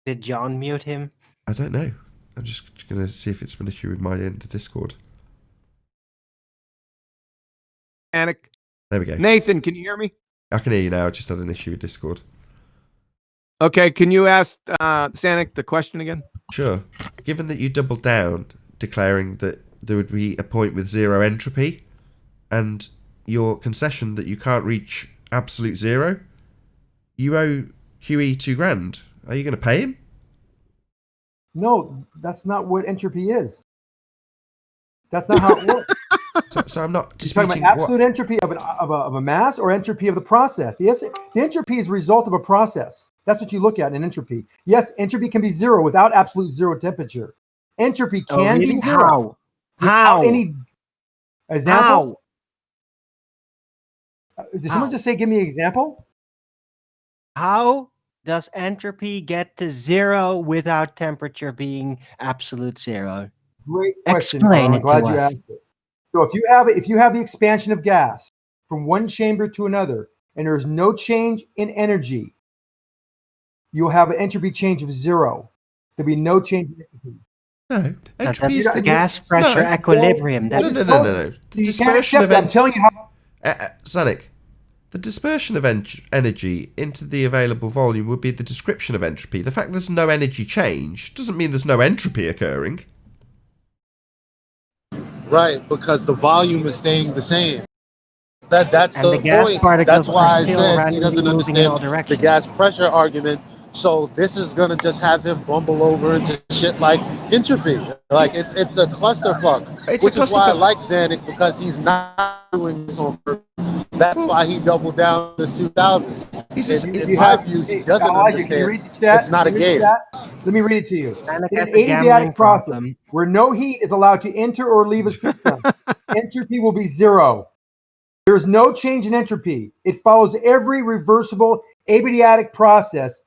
Did John mute him?
I don't know. I'm just going to see if it's an issue with my end of Discord.
Anik.
There we go.
Nathan, can you hear me?
I can hear you now. I just had an issue with Discord.
Okay, can you ask Sanic the question again?
Sure. Given that you doubled down, declaring that there would be a point with zero entropy, and your concession that you can't reach absolute zero, you owe QE $2,000. Are you going to pay him?
No, that's not what entropy is. That's not how it works.
So I'm not
You're
disputing
talking about absolute entropy of a mass or entropy of the process. The entropy is a result of a process. That's what you look at in entropy. Yes, entropy can be zero without absolute zero temperature. Entropy can be zero.
How?
Any example? Did someone just say, give me an example?
How does entropy get to zero without temperature being absolute zero?
Great question.
Explain
I'm
it
glad
to
you
us.
asked it. So if you have the expansion of gas from one chamber to another, and there's no change in energy, you'll have an entropy change of zero. There'll be no change in entropy.
No, entropy is the
gas pressure equilibrium.
No. The dispersion of
I'm telling you how.
Zanik, the dispersion of energy into the available volume would be the description of entropy. The fact there's no energy change doesn't mean there's no entropy occurring.
Right, because the volume is staying the same. That's
And
the
the gas
point.
particles
That's why
are
I
still
said he
randomly
doesn't
moving in all
understand the
directions.
gas pressure argument. So this is gonna just have him bumble over into shit like entropy. Like it's a clusterfuck. Which is why I like Zanuck, because he's not doing this on purpose. That's why he doubled down this 2000. In my view, he doesn't understand. It's not a game.
Let me read it to you.
Zanuck
In
has
an
a gambling
adiabatic process
problem.
where no heat is allowed to enter or leave a system, entropy will be zero. There is no change in entropy. It follows every reversible adiabatic process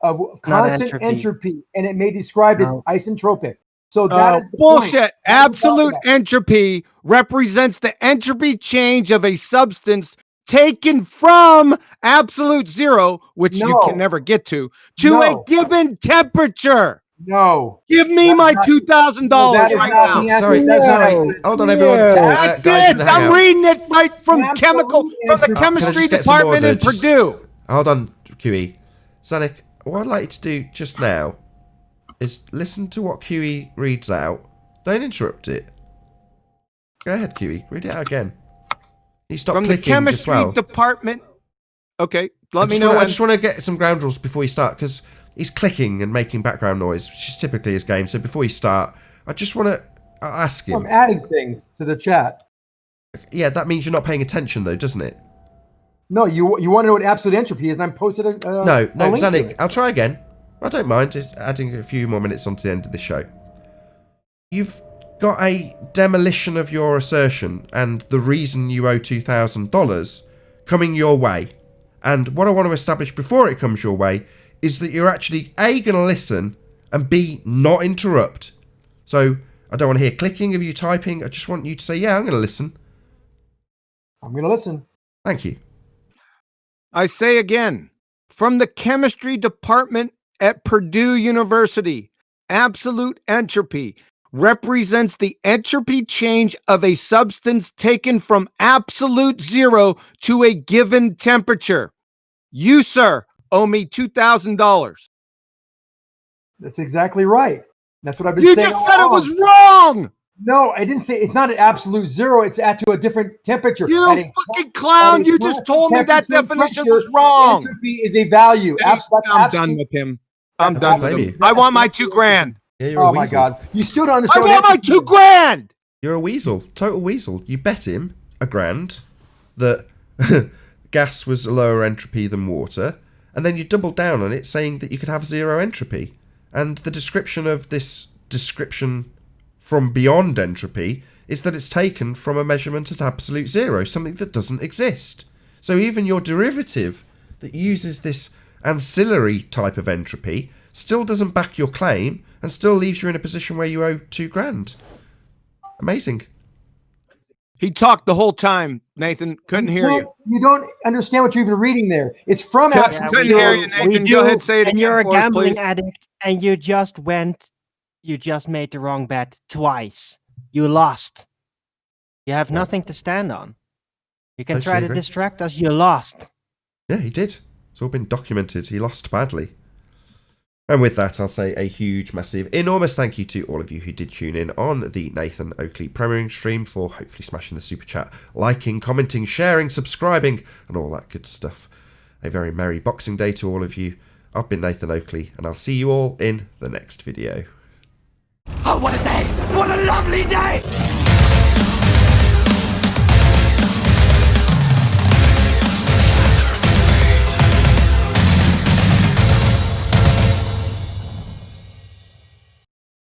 of constant entropy, and it may be described as isentropic. So that is the
bullshit.
point.
Absolute entropy represents the entropy change of a substance taken from absolute zero, which you can never get to a given temperature.
No.
Give me my $2,000 right now.
Sorry. Hold on, everyone.
That's
guys
it.
in the
I'm
hangout.
reading it right from the chemistry department in Purdue.
Hold on, QE. Zanuck, what I'd like you to do just now is listen to what QE reads out. Don't interrupt it. Go ahead, QE. Read it out again. You stop
From the
clicking as
chemistry
well.
department. Okay,
I just want to get some ground rules before you start, because he's clicking and making background noise, which is typically his game. So before you start, I just want to ask him.
I'm adding things to the chat.
Yeah, that means you're not paying attention, though, doesn't it?
No, you want to know what absolute entropy is, and I'm posted a
No,
a link to
Zanuck,
it.
I'll try again. I don't mind just adding a few more minutes onto the end of the show. You've got a demolition of your assertion and the reason you owe $2,000 coming your way. And what I want to establish before it comes your way is that you're actually A, going to listen, and B, not interrupt. So I don't want to hear clicking of you typing. I just want you to say, yeah, I'm going to listen.
I'm going to listen.
Thank you.
I say again, from the chemistry department at Purdue University, absolute entropy represents the entropy change of a substance taken from absolute zero to a given temperature. You, sir, owe me $2,000.
That's exactly right. That's what I've been
You
saying.
just said it was wrong.
No, I didn't say it's not an absolute zero. It's at to a different temperature.
You fucking clown. You just told me that definition was wrong.
Entropy is a value.
I'm done with him. I'm done with him. I want my $2,000.
Yeah, you're a
Oh my
weasel.
God. You still don't understand.
I want my $2,000.
You're a weasel. Total weasel. You bet him $1,000 that gas was a lower entropy than water, and then you doubled down on it, saying that you could have zero entropy. And the description of this description from beyond entropy is that it's taken from a measurement at absolute zero, something that doesn't exist. So even your derivative that uses this ancillary type of entropy still doesn't back your claim and still leaves you in a position where you owe $2,000. Amazing.
He talked the whole time, Nathan. Couldn't hear you.
You don't understand what you're even reading there. It's from
Couldn't hear you, Nathan. Go ahead, say it
and
again.
you're a
for us,
gambling
please.
addict, and you just made the wrong bet twice. You lost. You have nothing to stand on. You can try to distract us. You lost.
Yeah, he did. It's all been documented. He lost badly. And with that, I'll say a huge, massive, enormous thank you to all of you who did tune in on the Nathan Oakley premiering stream for hopefully smashing the super chat, liking, commenting, sharing, subscribing, and all that good stuff. A very merry Boxing Day to all of you. I've been Nathan Oakley, and I'll see you all in the next video.
Oh, what a day! What a lovely day!